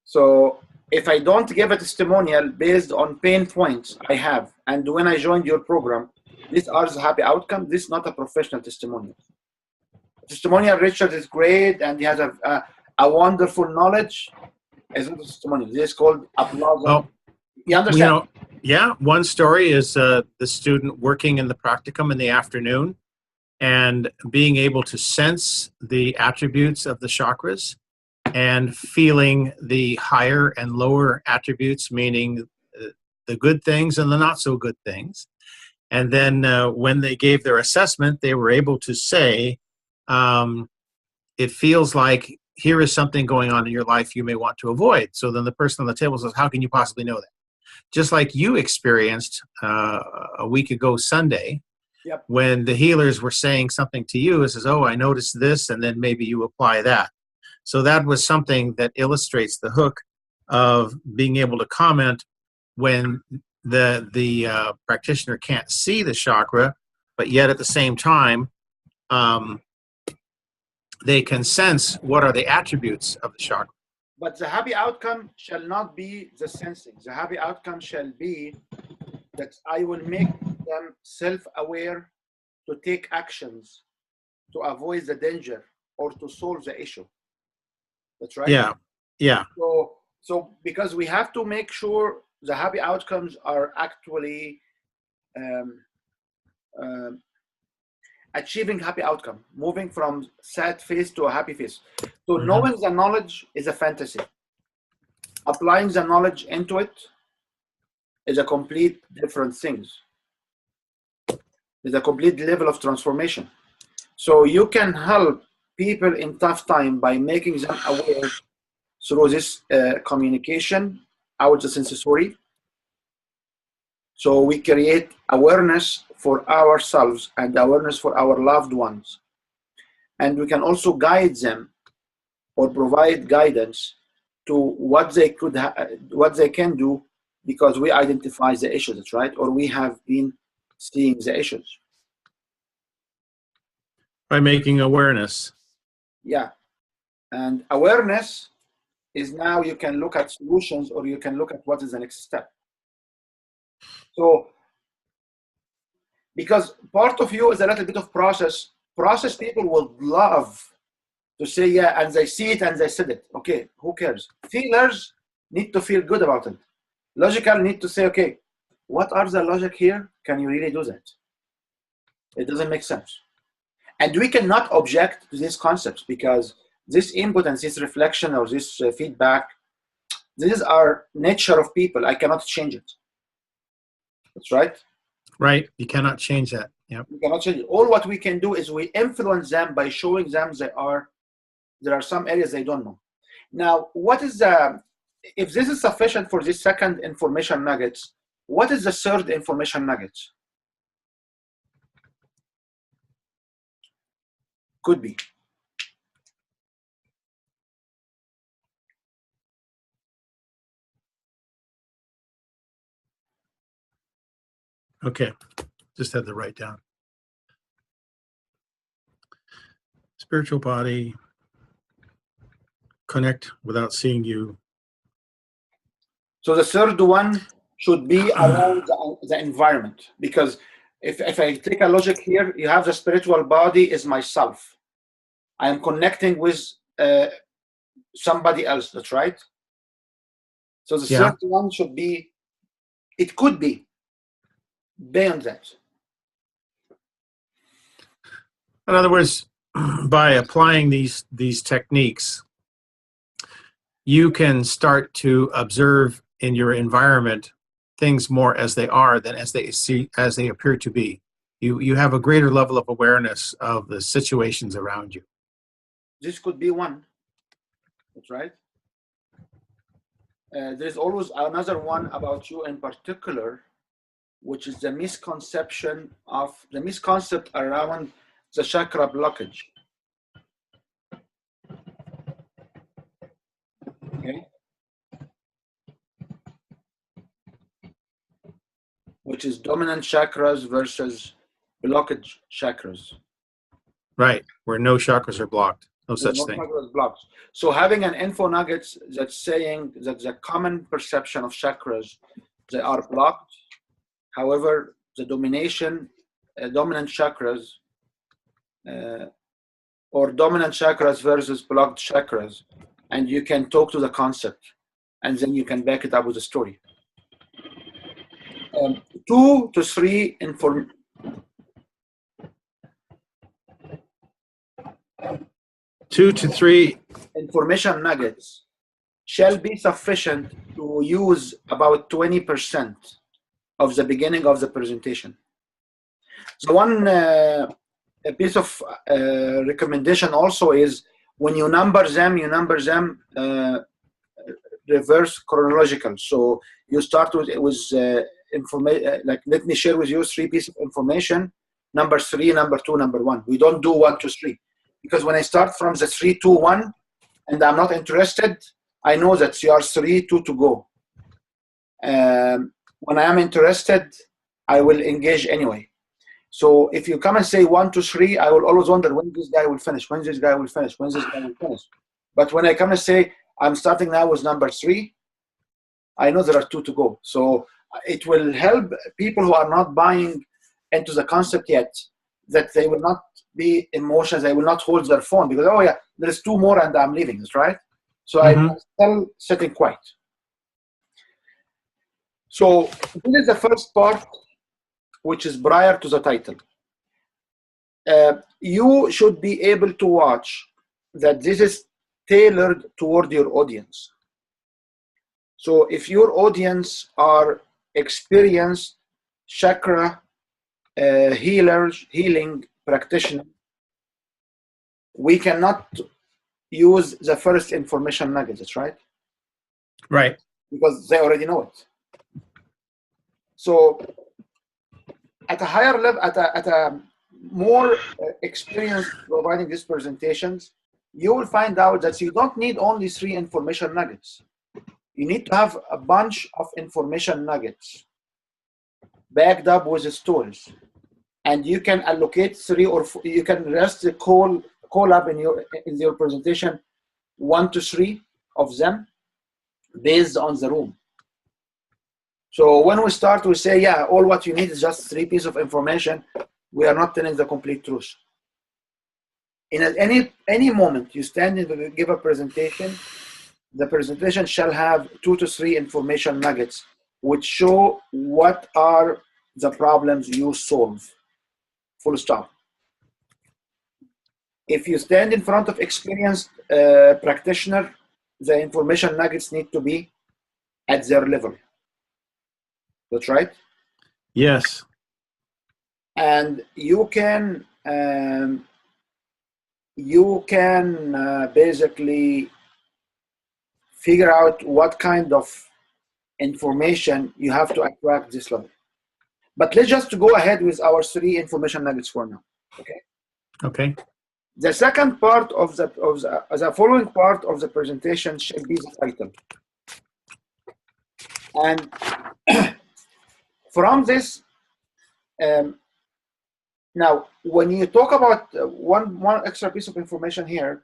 So if I don't give a testimonial based on pain points I have, and when I joined your program, these are the happy outcome, this is not a professional testimonial. Testimonial Richard is great and he has a wonderful knowledge. It's not a testimonial. This is called applause. Oh, you understand? You know, yeah, one story is the student working in the practicum in the afternoon and being able to sense the attributes of the chakras and feeling the higher and lower attributes, meaning the good things and the not so good things. And then when they gave their assessment, they were able to say, it feels like here is something going on in your life you may want to avoid. So then the person on the table says, how can you possibly know that? Just like you experienced a week ago Sunday, Yep. When the healers were saying something to you, it says, oh, I noticed this, and then maybe you apply that. So that was something that illustrates the hook of being able to comment when the practitioner can't see the chakra, but yet at the same time, they can sense what are the attributes of the chakra. But the happy outcome shall not be the sensing. The happy outcome shall be that I will make them self-aware to take actions to avoid the danger or to solve the issue. That's right? Yeah, yeah. So because we have to make sure the happy outcomes are actually achieving happy outcome, moving from sad phase to a happy phase. So knowing the knowledge is a fantasy. Applying the knowledge into it is a complete different thing. It's a complete level of transformation. So you can help people in tough time by making them aware through this communication out the sensory. So we create awareness for ourselves and awareness for our loved ones. And we can also guide them or provide guidance to what they could what they can do, because we identify the issues, that's right, or we have been seeing the issues. By making awareness. Yeah. And awareness is now you can look at solutions or you can look at what is the next step. So, because part of you is a little bit of process. Process people would love to say, yeah, and they see it and they said it. Okay, who cares? Feelers need to feel good about it. Logical need to say, okay, what are the logic here? Can you really do that? It doesn't make sense. And we cannot object to these concepts because this input and this reflection or this feedback, this is our nature of people. I cannot change it. That's right. Right. You cannot change that. Yep. We cannot change it. All what we can do is we influence them by showing them there are some areas they don't know. Now, what is the, if this is sufficient for this second information nuggets, what is the third information nuggets? Could be. Okay, just had to write down. Spiritual body, connect without seeing you. So the third one should be around the environment, because if I take a logic here, you have the spiritual body is myself. I am connecting with somebody else, that's right? So the third one should be, it could be beyond that. In other words, by applying these techniques, you can start to observe in your environment things more as they are than as they appear to be. You have a greater level of awareness of the situations around you. This could be one. That's right. There's always another one about you in particular, which is the misconception of the misconcept around the chakra blockage. Okay. Which is dominant chakras versus blockage chakras. Right, where no chakras are blocked. No such thing. Chakras blocked. So having an info nuggets that's saying that the common perception of chakras, they are blocked. However, the dominant chakras or dominant chakras versus blocked chakras, and you can talk to the concept, and then you can back it up with a story. 2 to 3 2 to 3 information nuggets shall be sufficient to use about 20% of the beginning of the presentation. So one piece of recommendation also is when you number them reverse chronological. So you start with information, like let me share with you 3 pieces of information, number 3, number 2, number 1. We don't do 1 to 3. Because when I start from the 3, 2, 1, and I'm not interested, I know that you are 3, 2 to go. When I am interested, I will engage anyway. So if you come and say 1 to 3, I will always wonder when this guy will finish, when this guy will finish, when this guy will finish. But when I come and say, I'm starting now with number 3, I know there are 2 to go. So it will help people who are not buying into the concept yet, that they will not be emotions, they will not hold their phone because, oh yeah, there's 2 more and I'm leaving, that's right? So I'm still sitting quiet. So this is the first part, which is prior to the title. You should be able to watch that this is tailored toward your audience. So if your audience are experienced chakra healing practitioner, we cannot use the first information nuggets, right? Right. Because they already know it. So at a higher level, at a more experience providing these presentations, you will find out that you don't need only 3 information nuggets. You need to have a bunch of information nuggets backed up with the stories. And you can allocate 3 or 4, you can rest the call up in your presentation 1 to 3 of them based on the room. So when we start, we say, yeah, all what you need is just 3 pieces of information. We are not telling the complete truth. In any moment you stand and give a presentation, the presentation shall have 2 to 3 information nuggets which show what are the problems you solve. Full stop. If you stand in front of experienced practitioner, the information nuggets need to be at their level. That's right? Yes. And you can basically figure out what kind of information you have to attract this level. But let's just go ahead with our 3 information nuggets for now. Okay. Okay. The second part of the following part of the presentation should be the title. And from this, now when you talk about one extra piece of information here,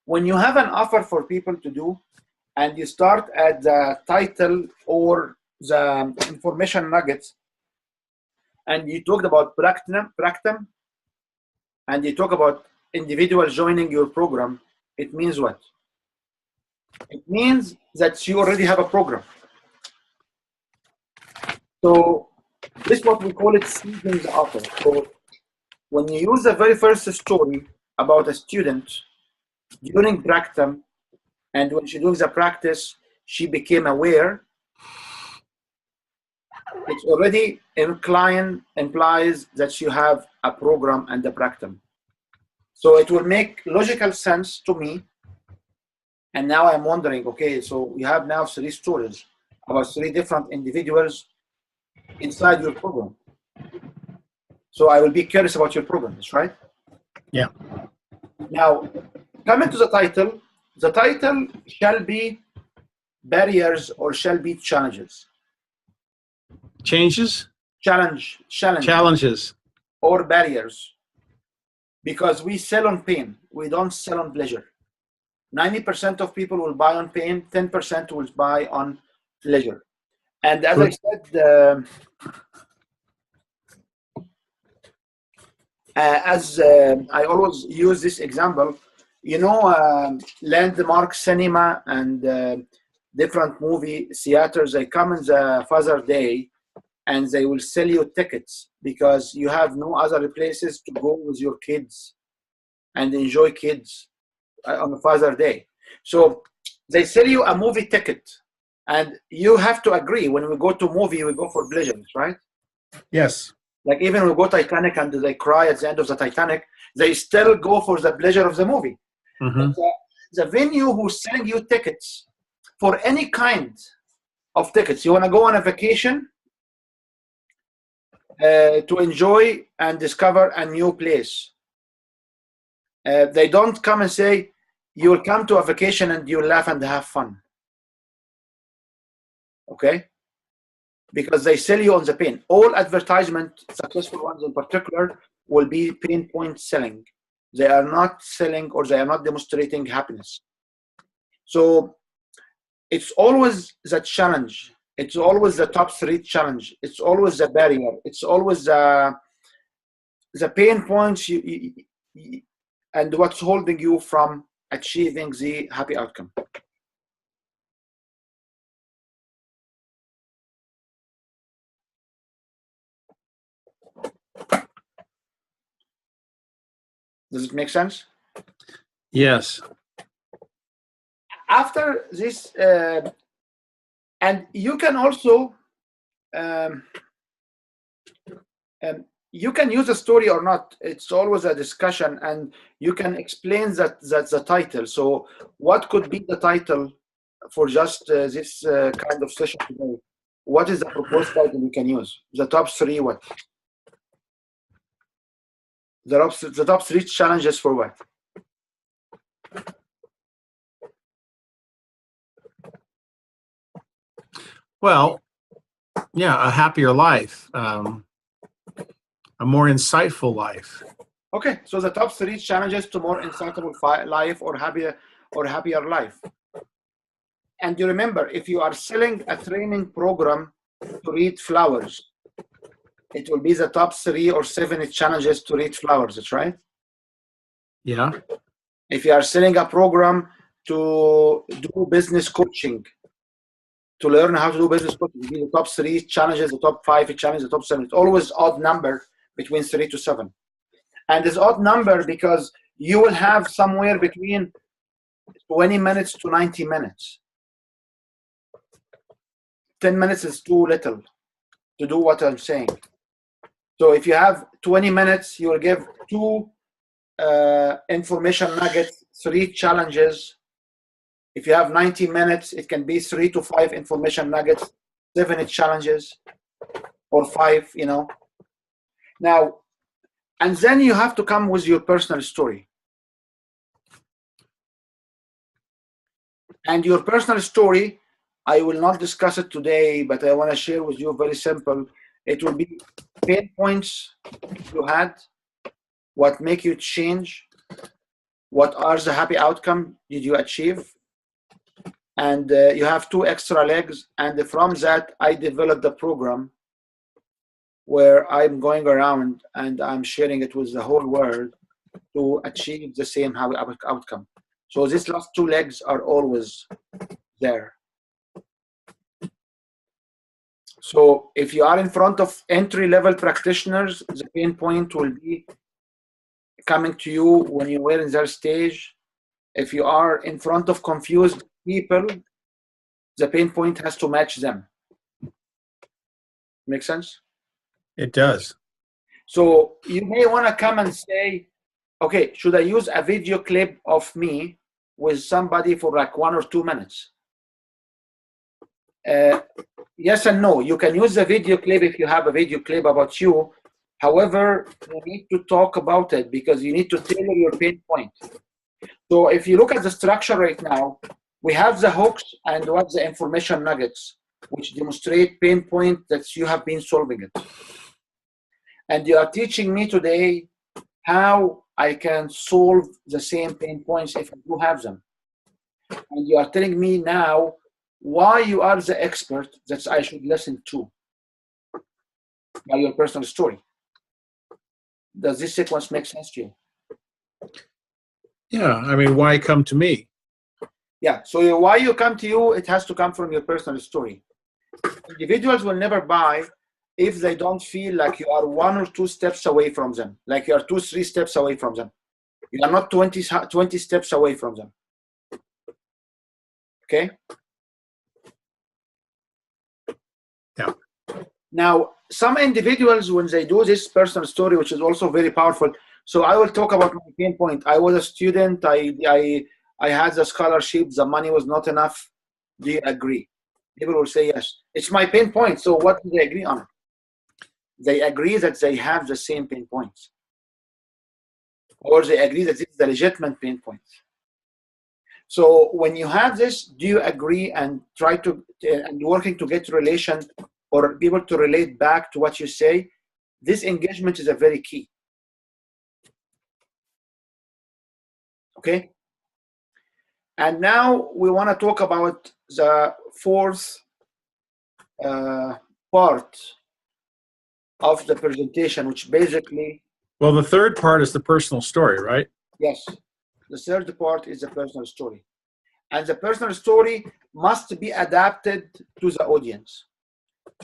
when you have an offer for people to do, and you start at the title or the information nuggets, and you talked about practicum, and you talk about individuals joining your program, it means what? It means that you already have a program. So this is what we call it seeding the offer. So when you use the very first story about a student during practicum, and when she doing the practice, she became aware, it already implies that you have a program and a practicum. So it will make logical sense to me. And now I'm wondering, okay, so we have now 3 stories about 3 different individuals inside your program. So I will be curious about your programs, right? Yeah. Now, coming to the title shall be barriers or shall be challenges. Changes? Challenges. Or barriers. Because we sell on pain, we don't sell on pleasure. 90% of people will buy on pain, 10% will buy on pleasure. And as I said, I always use this example, you know, Landmark Cinema and different movie theaters, they come in the Father's Day and they will sell you tickets because you have no other places to go with your kids and enjoy kids on the Father's Day. So they sell you a movie ticket and you have to agree. When we go to movie, we go for pleasure, right? Yes. Like even when we go Titanic and they cry at the end of the Titanic, they still go for the pleasure of the movie. Mm-hmm. The venue who's selling you tickets for any kind of tickets, you want to go on a vacation to enjoy and discover a new place. They don't come and say, you'll come to a vacation and you'll laugh and have fun. Okay? Because they sell you on the pain. All advertisement, successful ones in particular, will be pain point selling. They are not selling or they are not demonstrating happiness. So it's always the challenge. It's always the top 3 challenge. It's always the barrier. It's always the pain points and what's holding you from achieving the happy outcome. Does it make sense? Yes. After this, and you can also, you can use a story or not. It's always a discussion, and you can explain that's the title. So what could be the title for just this kind of session today? What is the proposed title we can use? The top 3 what? The top 3 challenges for what? Well, yeah, a happier life, a more insightful life. Okay, so the top 3 challenges to more insightful life or happier life. And you remember, if you are selling a training program to read flowers, it will be the top 3 or 7 challenges to read flowers. That's right. Yeah. If you are selling a program to do business coaching, to learn how to do business coaching, it will be the top 3 challenges, the top 5 challenges, the top 7. It's always odd number between 3 to 7. And it's odd number because you will have somewhere between 20 minutes to 90 minutes. 10 minutes is too little to do what I'm saying. So if you have 20 minutes, you will give 2 information nuggets, 3 challenges, If you have 90 minutes, it can be 3 to 5 information nuggets, 7 challenges, or 5, you know. Now, and then you have to come with your personal story. And your personal story, I will not discuss it today, but I want to share with you very simple. It will be pain points you had, what make you change, what are the happy outcome did you achieve, and you have 2 extra legs. And from that, I developed the program where I'm going around and I'm sharing it with the whole world to achieve the same happy outcome. So these last 2 legs are always there. So if you are in front of entry-level practitioners, the pain point will be coming to you when you were in their stage. If you are in front of confused people, the pain point has to match them. Make sense? It does. So you may want to come and say, okay, should I use a video clip of me with somebody for like 1 or 2 minutes? Yes and no. You can use the video clip if you have a video clip about you. However, you need to talk about it because you need to tailor your pain point. So if you look at the structure right now, we have the hooks and what's the information nuggets, which demonstrate pain point that you have been solving it. And you are teaching me today how I can solve the same pain points if I do have them. And you are telling me now why you are the expert that I should listen to by your personal story. Does this sequence make sense to you? Yeah, I mean, why come to me? Yeah, so why you come to you, it has to come from your personal story. Individuals will never buy if they don't feel like you are 1 or 2 steps away from them, like you are 2, 3 steps away from them. You are not 20 steps away from them. Okay? Yeah. Now, some individuals, when they do this personal story, which is also very powerful, so I will talk about my pain point. I was a student, I had the scholarship, the money was not enough. Do you agree? People will say yes. It's my pain point, so what do they agree on? They agree that they have the same pain points. Or they agree that this is the legitimate pain point. So when you have this, do you agree and try to, and working to get relation or people to relate back to what you say? This engagement is a very key. Okay? And now we want to talk about the 4th part of the presentation, which basically... Well, the 3rd part is the personal story, right? Yes. The 3rd part is the personal story. And the personal story must be adapted to the audience.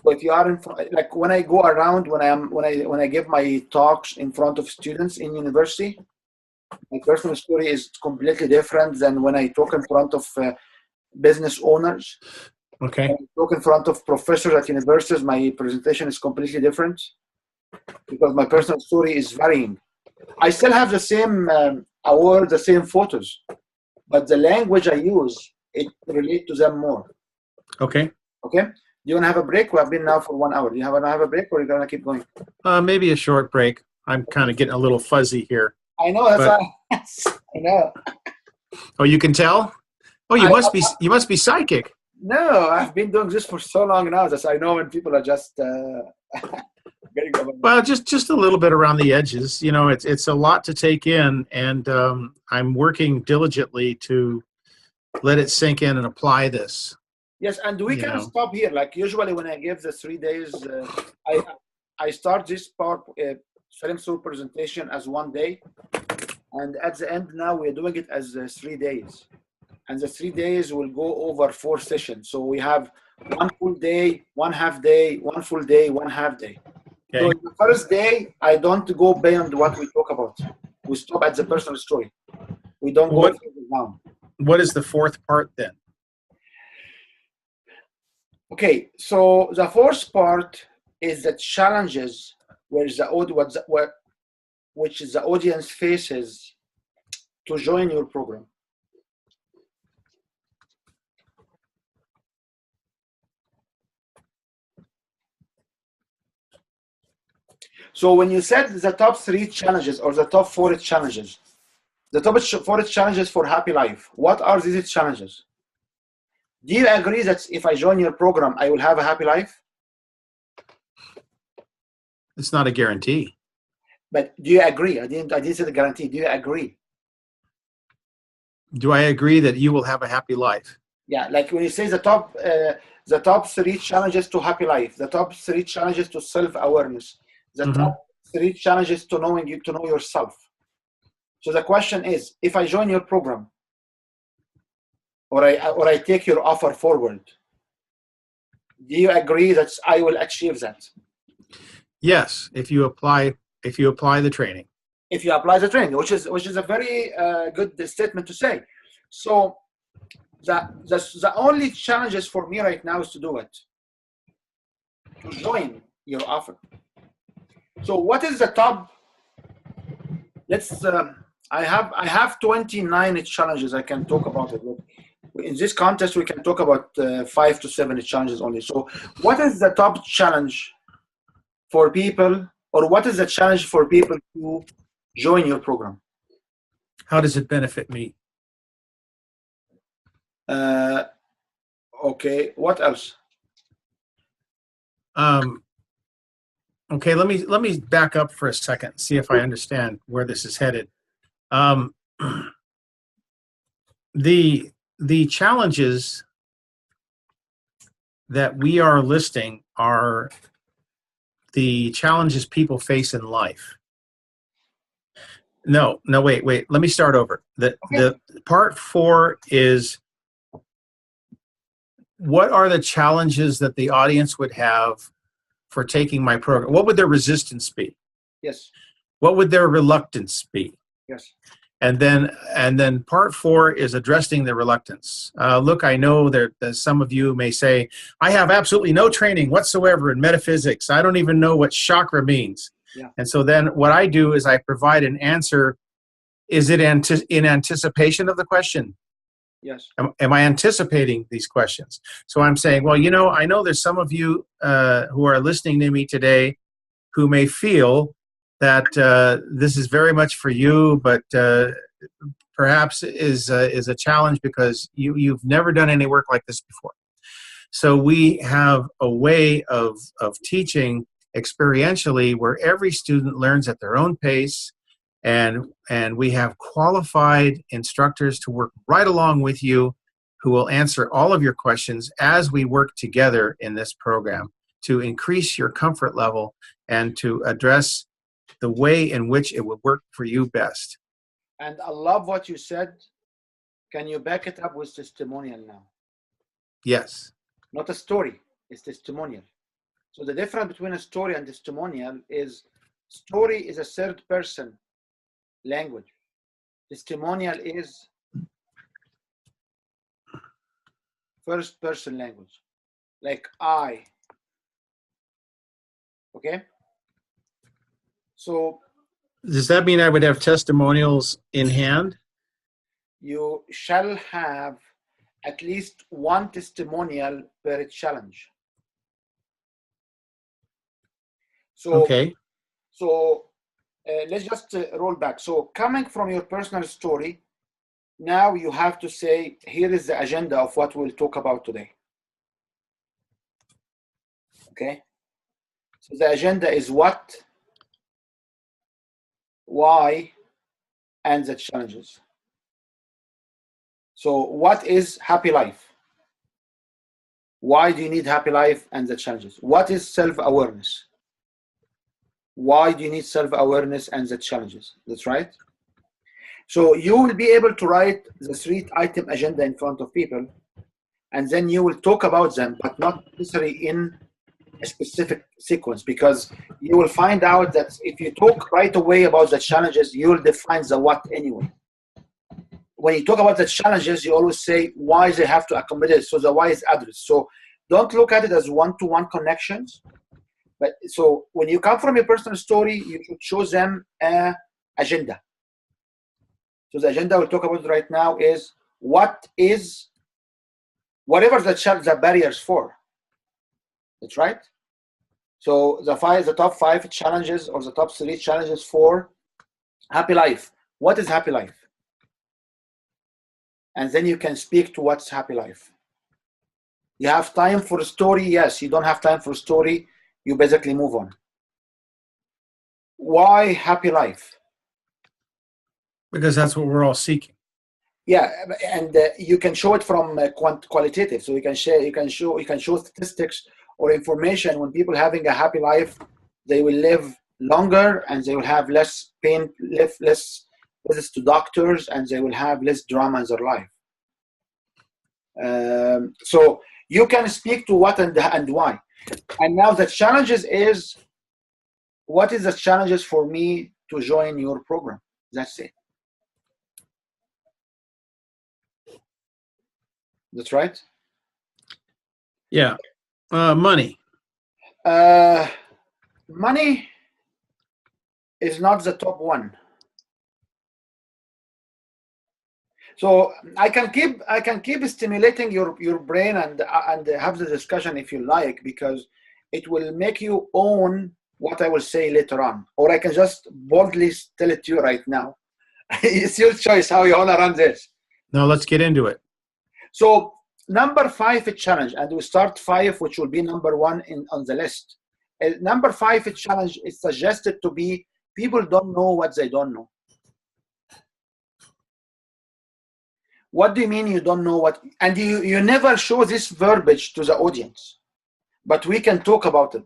So if you are in, like when I go around, when I give my talks in front of students in university, my personal story is completely different than when I talk in front of business owners. Okay. When I talk in front of professors at universities, my presentation is completely different because my personal story is varying. I still have the same award, the same photos, but the language I use, it relates to them more. Okay. Okay. Do you want to have a break? We have been now for 1 hour. Do you want to have a break or are you going to keep going? Maybe a short break. I'm kind of getting a little fuzzy here. I know, that's why. I know. Oh, you can tell? Oh, you must be psychic. No, I've been doing this for so long now that I know when people are just getting over. Well, just a little bit around the edges. You know, it's a lot to take in, and I'm working diligently to let it sink in and apply this. Yes, and we can stop here. Like usually when I give the 3 days, I start this part, film through presentation as 1 day. And at the end now we're doing it as 3 days. And the 3 days will go over 4 sessions. So we have 1 full day, 1 half day, 1 full day, 1 half day. Okay. So the first day, I don't go beyond what we talk about. We stop at the personal story. We don't go further down. What is the 4th part then? Okay, so the 4th part is the challenges which the audience faces to join your program. So when you said the top 3 challenges or the top 4 challenges, the top 4 challenges for happy life, what are these challenges? Do you agree that if I join your program, I will have a happy life? It's not a guarantee. But do you agree? I didn't say the guarantee. Do you agree? Do I agree that you will have a happy life? Yeah, like when you say the top 3 challenges to happy life, the top 3 challenges to self-awareness, the top 3 challenges to know yourself. So the question is, if I join your program, or I take your offer forward, do you agree that I will achieve that? Yes, if you apply the training. If you apply the training, which is a very good statement to say. So the only challenges for me right now is to do it, to join your offer. So what is the top? Let's. I have 29 challenges. I can talk about it. In this contest, we can talk about 5 to 7 challenges only. So what is the top challenge for people, or what is the challenge for people to join your program? How does it benefit me? Okay. What else? Okay, let me back up for a second, see if I understand where this is headed. The challenges that we are listing are the challenges people face in life. No, wait. Let me start over. The part 4 is, what are the challenges that the audience would have for taking my program? What would their resistance be? Yes. What would their reluctance be? Yes. And then part 4 is addressing the reluctance. Look, I know that some of you may say, I have absolutely no training whatsoever in metaphysics. I don't even know what chakra means. Yeah. And so then what I do is I provide an answer. Is it in anticipation of the question? Yes. Am I anticipating these questions? So I'm saying, well, I know there's some of you who are listening to me today who may feel that this is very much for you, but perhaps is a challenge because you've never done any work like this before. So we have a way of teaching experientially where every student learns at their own pace, and we have qualified instructors to work right along with you who will answer all of your questions as we work together in this program to increase your comfort level and to address the way in which it would work for you best. And I love what you said. Can you back it up with testimonial now? Yes. Not a story, it's testimonial. So the difference between a story and testimonial is, story is a third person language. Testimonial is first person language, like I. Okay? So does that mean I would have testimonials in hand? You shall have at least 1 testimonial per challenge. So, okay. So let's just roll back. So coming from your personal story, now you have to say, here is the agenda of what we'll talk about today. Okay? So the agenda is what, why, and the challenges. So what is happy life? Why do you need happy life and the challenges? What is self-awareness? Why do you need self-awareness and the challenges? That's right. So you will be able to write the 3-item agenda in front of people, and then you will talk about them, but not necessarily in a specific sequence, because you will find out that if you talk right away about the challenges, you will define the what anyway. When you talk about the challenges, you always say why they have to accommodate. So the why is addressed. So don't look at it as one-to-one connections. But so when you come from your personal story, you should show them an agenda. So the agenda we'll talk about right now is what is, whatever the barriers for. That's right. So the top 5 challenges, or the top 3 challenges for happy life. What is happy life? And then you can speak to what's happy life. You have time for a story? Yes. You don't have time for a story, you basically move on. Why happy life? Because that's what we're all seeking. Yeah, and you can show it from qualitative. So you can show statistics or information. When people having a happy life, they will live longer, and they will have less pain, less visits to doctors, and they will have less drama in their life. So you can speak to what and why. And now the challenges is, what is the challenges for me to join your program? That's it. That's right. Yeah. Money. Money is not the top one. So I can keep stimulating your brain and have the discussion if you like, because it will make you own what I will say later on, or I can just boldly tell it to you right now. It's your choice how you want to run this. No, let's get into it. So number 5 is challenge, and we start 5, which will be number 1 on the list. Number 5 is challenge. It's suggested to be people don't know what they don't know. What do you mean you don't know what? And you never show this verbiage to the audience, but we can talk about it.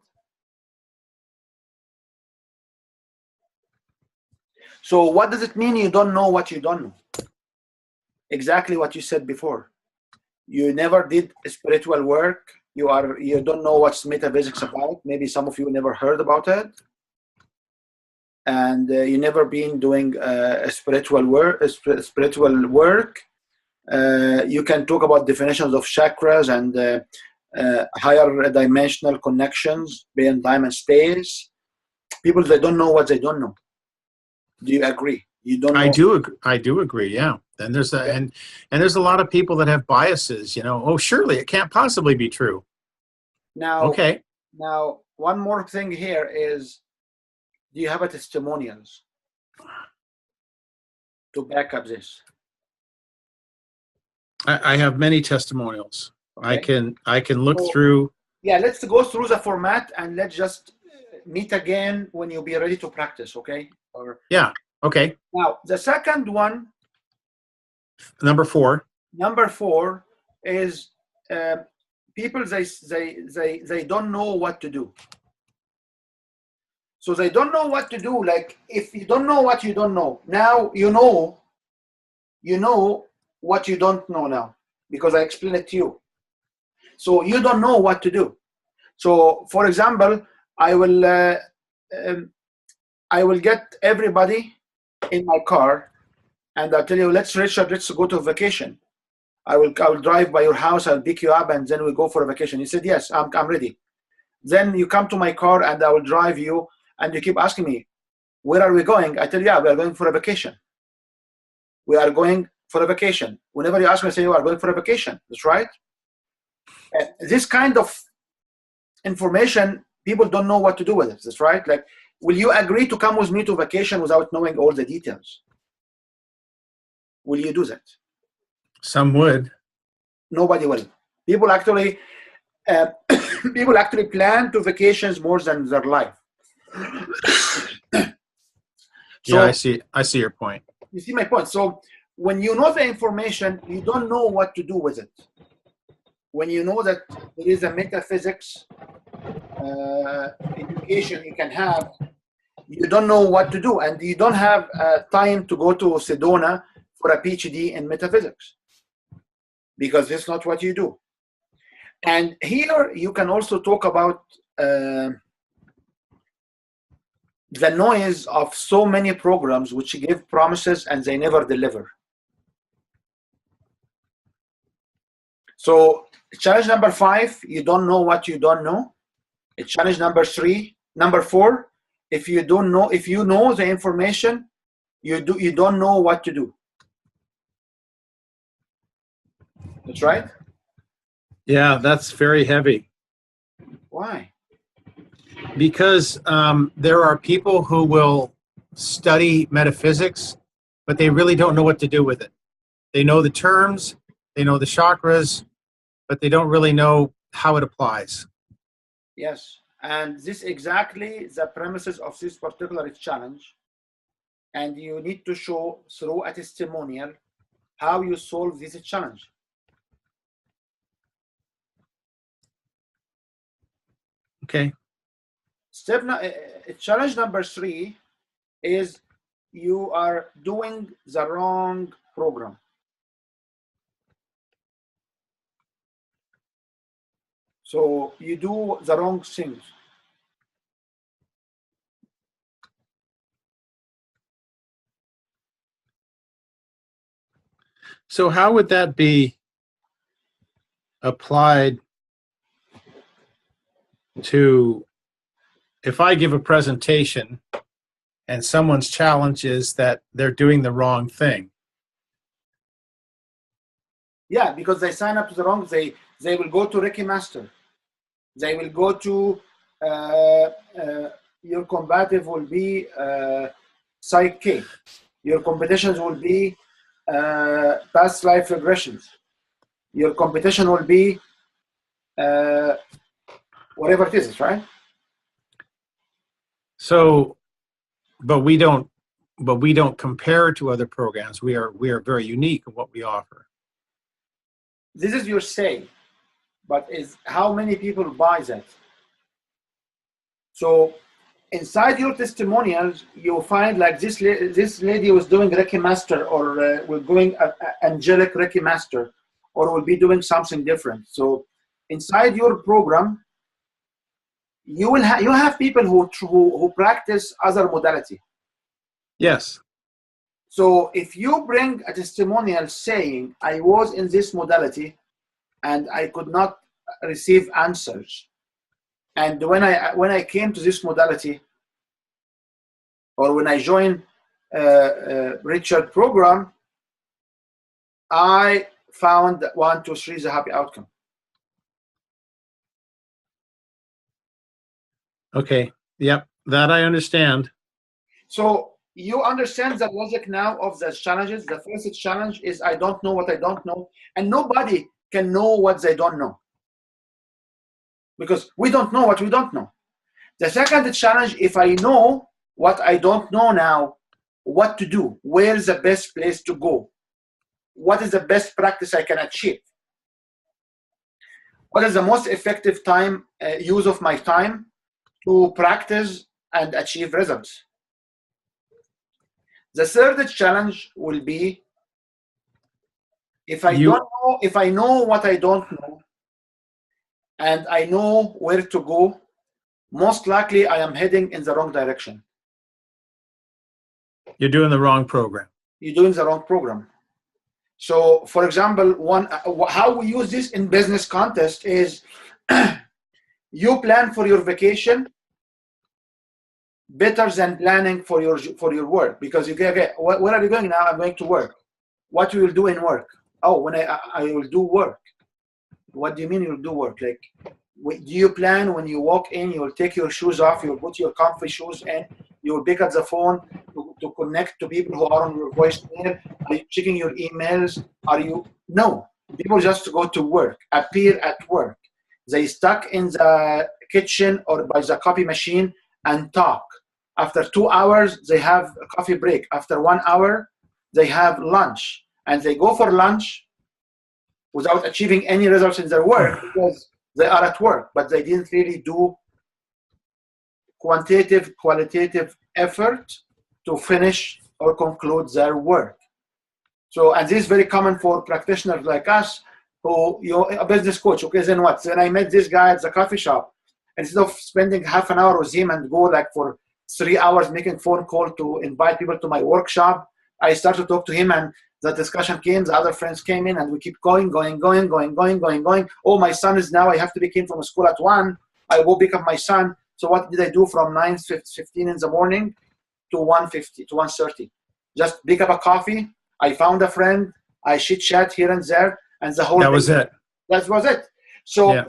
So what does it mean you don't know what you don't know? Exactly what you said before. You never did spiritual work. You don't know what's metaphysics about. Maybe some of you never heard about it, and you never been doing spiritual work. You can talk about definitions of chakras and higher dimensional connections beyond time and space. People, they don't know what they don't know. Do you agree? You don't know. I do agree. Yeah. And there's and there's a lot of people that have biases, oh, surely it can't possibly be true. Now, okay. Now, one more thing here is, do you have a testimonials to back up this? I have many testimonials. Okay. I can look through. Yeah, let's go through the format, and let's just meet again when you'll be ready to practice, okay? Yeah, okay. Now, the second one, number 4 is people, they don't know what to do. So they don't know what to do. Like, if you don't know what you don't know, now you know what you don't know now, because I explained it to you. So you don't know what to do. So, for example, I will get everybody in my car, and I'll tell you, Richard, let's go to a vacation. I will drive by your house, I'll pick you up, and then we'll go for a vacation. You said, yes, I'm ready. Then you come to my car, and I will drive you, and you keep asking me, where are we going? I tell you, yeah, we are going for a vacation. We are going for a vacation. Whenever you ask me, I say, you are going for a vacation. That's right. This kind of information, people don't know what to do with it. That's right. Like, will you agree to come with me to vacation without knowing all the details? Will you do that? Some would. Nobody will. People actually plan to vacations more than their life. Yeah, I see your point. You see my point. So when you know the information, you don't know what to do with it. When you know that there is a metaphysics education you can have, you don't know what to do, and you don't have time to go to Sedona for a PhD in metaphysics, because it's not what you do. And here you can also talk about the noise of so many programs which give promises and they never deliver. So challenge number 5, you don't know what you don't know. Challenge number 4, if you know the information, you don't know what to do. That's right. Yeah, that's very heavy. Why? Because there are people who will study metaphysics, but they really don't know what to do with it. They know the terms, they know the chakras, but they don't really know how it applies. Yes, and this exactly the premises of this particular challenge. And you need to show through a testimonial how you solve this challenge. Okay. Challenge number 3 is you are doing the wrong program. So you do the wrong things. So how would that be applied to if I give a presentation and someone's challenge is that they're doing the wrong thing? Yeah, because they sign up to the wrong, they will go to Reiki Master. They will go to, your combative will be Psych K. Your competitions will be past life regressions. Your competition will be whatever it is, right? So, but we don't compare to other programs. We are very unique in what we offer. This is your say, but is how many people buy that? So inside your testimonials, you'll find like this lady was doing Reiki Master, or we're going angelic Reiki Master, or will be doing something different. So inside your program, you have people who practice other modality. Yes. So if you bring a testimonial saying, I was in this modality and I could not receive answers, and when I came to this modality, or when I joined Richard program, I found that 1, 2, 3 is a happy outcome. Okay. Yep. That I understand. So you understand the logic now of the challenges. The first challenge is I don't know what I don't know, and nobody can know what they don't know, because we don't know what we don't know. The second challenge, if I know what I don't know now, what to do, where is the best place to go, what is the best practice I can achieve, what is the most effective use of my time to practice and achieve results. The third challenge will be if I know what I don't know and I know where to go, most likely I am heading in the wrong direction. You're doing the wrong program. You're doing the wrong program. So, for example, how we use this in business contest is you plan for your vacation better than planning for your work, because you get, okay, where are you going now? I'm going to work. What you will do in work? Oh, when I will do work. What do you mean you'll do work? Like, do you plan when you walk in, you'll take your shoes off, you'll put your comfy shoes in, you'll pick up the phone to connect to people who are on your voicemail? Are you checking your emails? No. People just go to work, appear at work. They stuck in the kitchen or by the coffee machine and talk. After 2 hours, they have a coffee break. After 1 hour, they have lunch. And they go for lunch without achieving any results in their work because they are at work, but they didn't really do qualitative effort to finish or conclude their work. So, and this is very common for practitioners like us who, you're a business coach. Okay, then what? Then I met this guy at the coffee shop. Instead of spending half an hour with him and go like for 3 hours making phone call to invite people to my workshop, I started to talk to him, and the discussion came, the other friends came in, and we keep going. Oh, my son is now, I have to be in from school at 1. I will pick up my son. So what did I do from 9:15 in the morning to 1:50 to 1:30? Just pick up a coffee. I found a friend. I chit chat here and there, and the whole. That was it. That was it. So. Yeah.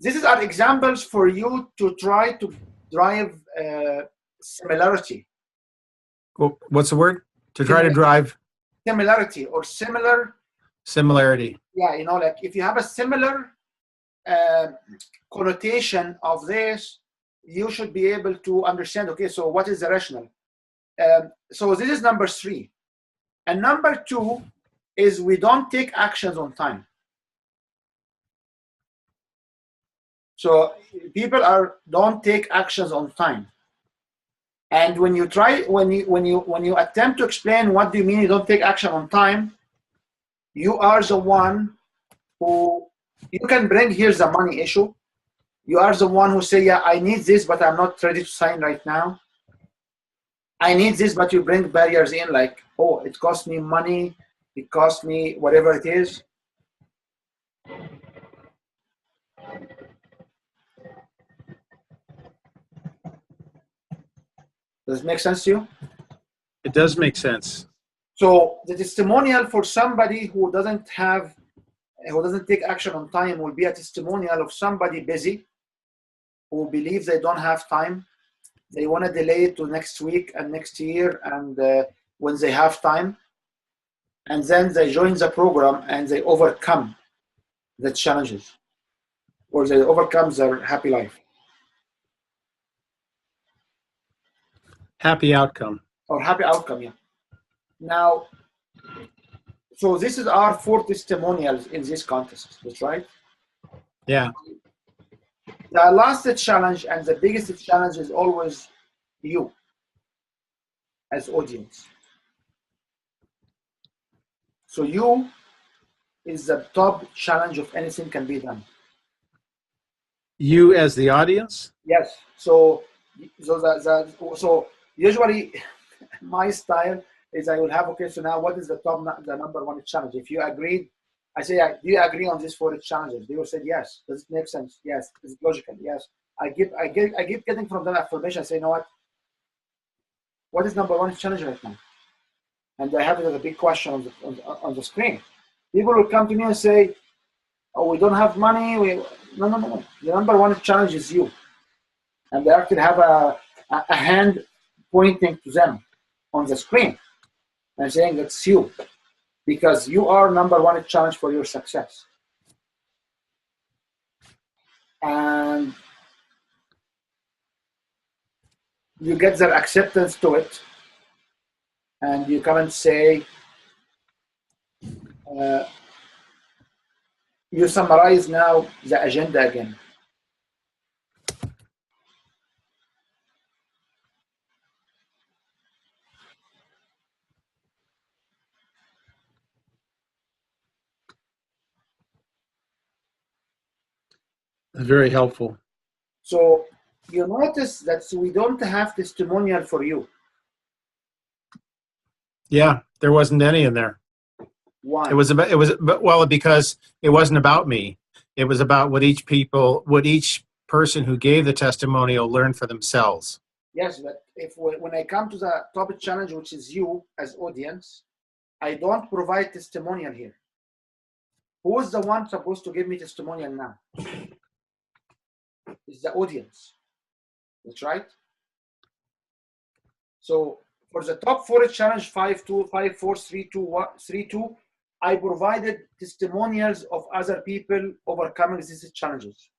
These are examples for you to try to drive similarity. Well, what's the word? To try to drive Similarity or similar. similarity. Yeah, you know, like if you have a similar connotation of this, you should be able to understand, okay, so what is the rational? So this is number 3. And number 2 is we don't take actions on time. So people don't take actions on time. And when you attempt to explain what do you mean you don't take action on time, you are the one who, you can bring, here's the money issue. You are the one who say, yeah, I need this, but I'm not ready to sign right now. I need this, but you bring barriers in like, oh, it costs me money, it costs me whatever it is. Does it make sense to you? It does make sense. So the testimonial for somebody who doesn't take action on time will be a testimonial of somebody busy who believes they don't have time. They want to delay it to next week and next year, and when they have time, and then they join the program and they overcome the challenges, or they overcome their happy life. Happy outcome. Or happy outcome, yeah. Now, so this is our 4 testimonials in this contest, that's right? Yeah. The last challenge and the biggest challenge is always you as audience. So you is the top challenge of anything can be done. You as the audience? Yes. So usually my style is I will have, okay, so now what is the number 1 challenge? If you agreed, I say, do you agree on these 4 challenges? They will say yes. Does it make sense? Yes. Is it logical? Yes. I keep getting from them affirmation. I say, you know what is number 1 challenge right now? And I have it as a big question on the screen. People will come to me and say, oh, we don't have money. No. The number 1 challenge is you. And they actually have a hand pointing to them on the screen and saying it's you, because you are number 1 challenge for your success. And you get their acceptance to it, and you come and say, you summarize now the agenda again. Very helpful. So you notice that we don't have testimonial for you. Yeah, there wasn't any in there. Why? Well, because it wasn't about me. It was about what each person who gave the testimonial learned for themselves. Yes, but when I come to the topic challenge, which is you as audience, I don't provide testimonial here. Who is the one supposed to give me testimonial now? It's the audience. That's right. So for the top 4 challenge 5, 2, 5, 4, 3, 2, 1, 3, 2, I provided testimonials of other people overcoming these challenges.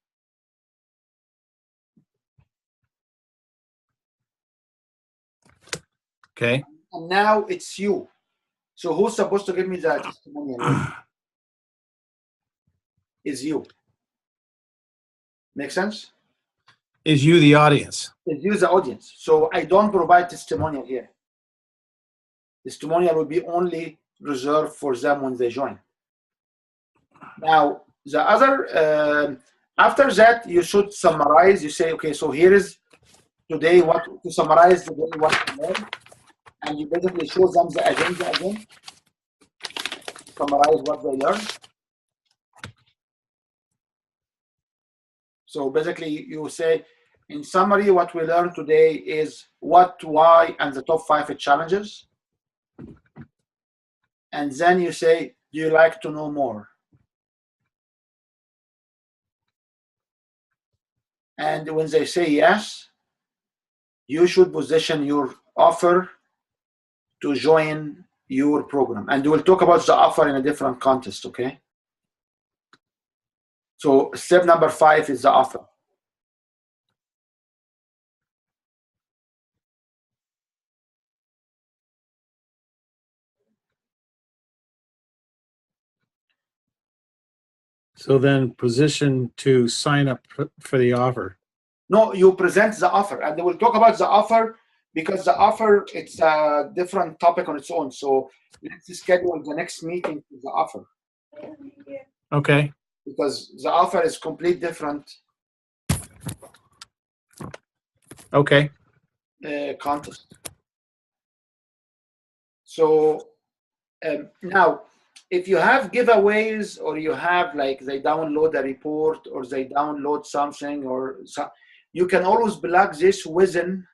Okay. And now it's you. So who's supposed to give me the testimonial? Is you. Make sense? Is you the audience? Is you the audience. So I don't provide testimonial here. Testimonial will be only reserved for them when they join. Now, the other, after that, you should summarize. You say, okay, so here is today to summarize today what we learned. And you basically show them the agenda again. Summarize what they learned. So basically, you say, in summary, what we learned today is what, why, and the top 5 challenges. And then you say, do you like to know more? And when they say yes, you should position your offer to join your program. And we'll talk about the offer in a different context, okay? So step number 5 is the offer. So then position to sign up for the offer. No, you present the offer, and we'll talk about the offer because the offer, it's a different topic on its own. So let's schedule the next meeting for the offer. Okay. Because the offer is completely different. Okay. Contest. So now, if you have giveaways or you have like they download a report or they download something or you can always plug it within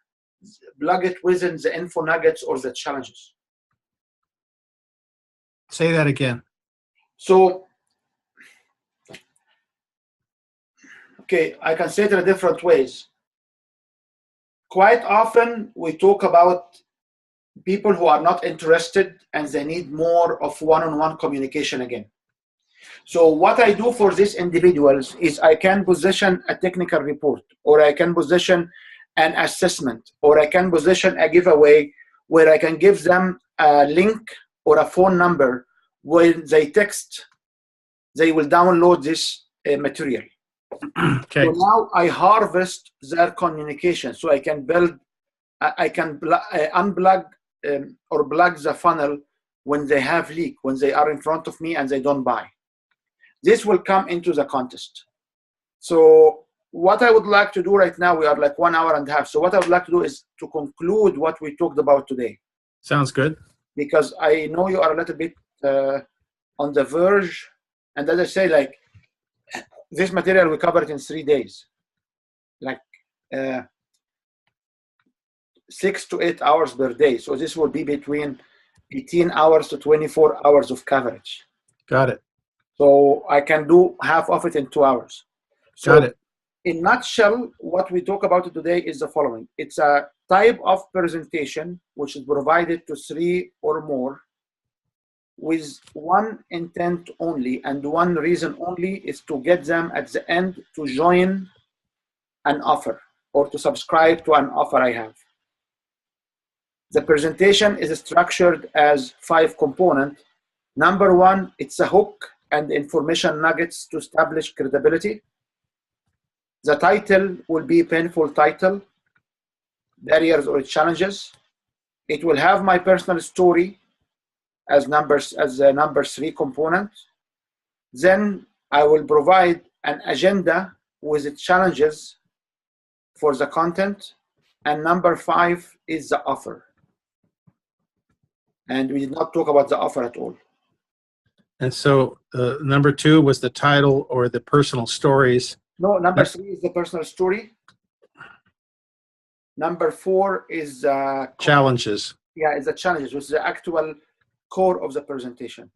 the info nuggets or the challenges. Say that again. So, okay, I can say it in different ways. Quite often we talk about people who are not interested and they need more of one-on-one communication again. So what I do for these individuals is I can position a technical report, or I can position an assessment, or I can position a giveaway where I can give them a link or a phone number. When they text, they will download this material. Okay. So now I harvest their communication, so I can build, I can unplug or plug the funnel when they have leak, when they are in front of me and they don't buy. This will come into the contest. So what I would like to do right now, we are like 1 hour and a half. So what I would like to do is to conclude what we talked about today. Sounds good. Because I know you are a little bit on the verge. And as I say, like this material we covered in 3 days. Like 6 to 8 hours per day. So this will be between 18 hours to 24 hours of coverage. Got it. So I can do half of it in 2 hours. So Got it. in nutshell, what we talk about today is the following. It's a type of presentation which is provided to 3 or more with one intent only and one reason only is to get them at the end to join an offer or to subscribe to an offer I have. The presentation is structured as 5 components. Number 1, it's a hook and information nuggets to establish credibility. The title will be painful title, barriers or challenges. It will have my personal story as a number 3 component. Then I will provide an agenda with the challenges for the content. And number 5 is the offer. And we did not talk about the offer at all. And so number 2 was the title or the personal stories. No, number 3 is the personal story. Number 4 is challenges. Yeah, it's the challenges, which is the actual core of the presentation.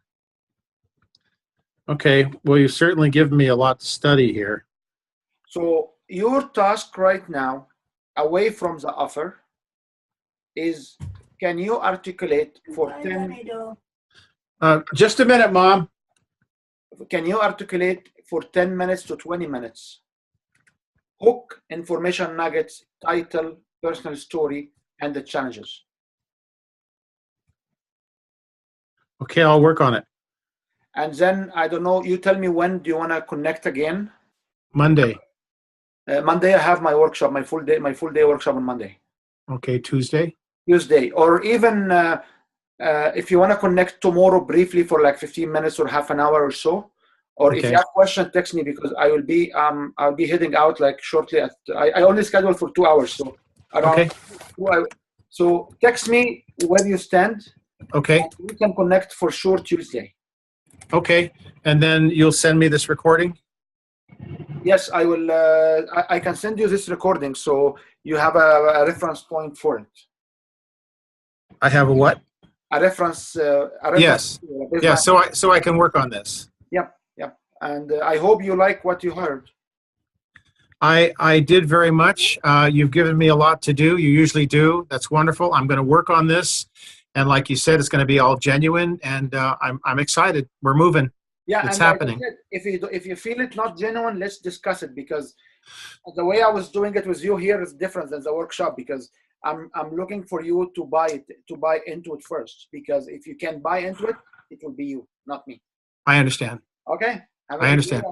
Okay, well, you've certainly given me a lot to study here. So your task right now, away from the offer, is can you articulate for 10... just a minute, Mom. Can you articulate for 10 minutes to 20 minutes? Hook, information nuggets, title, personal story, and the challenges. Okay, I'll work on it. And then, I don't know, you tell me when do you want to connect again? Monday. Monday, I have my workshop, my full day workshop on Monday. Okay, Tuesday? Tuesday, or even if you want to connect tomorrow briefly for like 15 minutes or half an hour or so, or if you have questions, text me because I will be I'll be heading out like shortly. I only scheduled for 2 hours, so around 2 hours. So text me where you stand. Okay. We can connect for sure Tuesday. Okay, and then you'll send me this recording? Yes, I will. I can send you this recording so you have a reference point for it. I have a what? A reference. Yes. Yeah. So I can work on this. Yep. Yep. And I hope you like what you heard. I did very much. You've given me a lot to do. You usually do. That's wonderful. I'm going to work on this. And like you said, it's going to be all genuine. And I'm excited. We're moving. Yeah, It's and happening. like I said, if you feel it not genuine, let's discuss it, because the way I was doing it with you here is different than the workshop, because I'm looking for you to buy into it first, because if you can buy into it, it will be you, not me. I understand. Okay. I understand.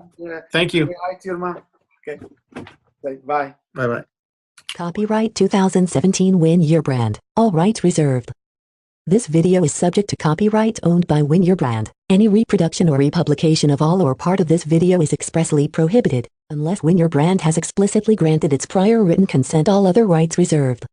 Thank you. Say hi to your mom. Okay. Say bye. Bye-bye. Copyright 2017 Win Your Brand. All rights reserved. This video is subject to copyright owned by Win Your Brand. Any reproduction or republication of all or part of this video is expressly prohibited, unless Win Your Brand has explicitly granted its prior written consent. All other rights reserved.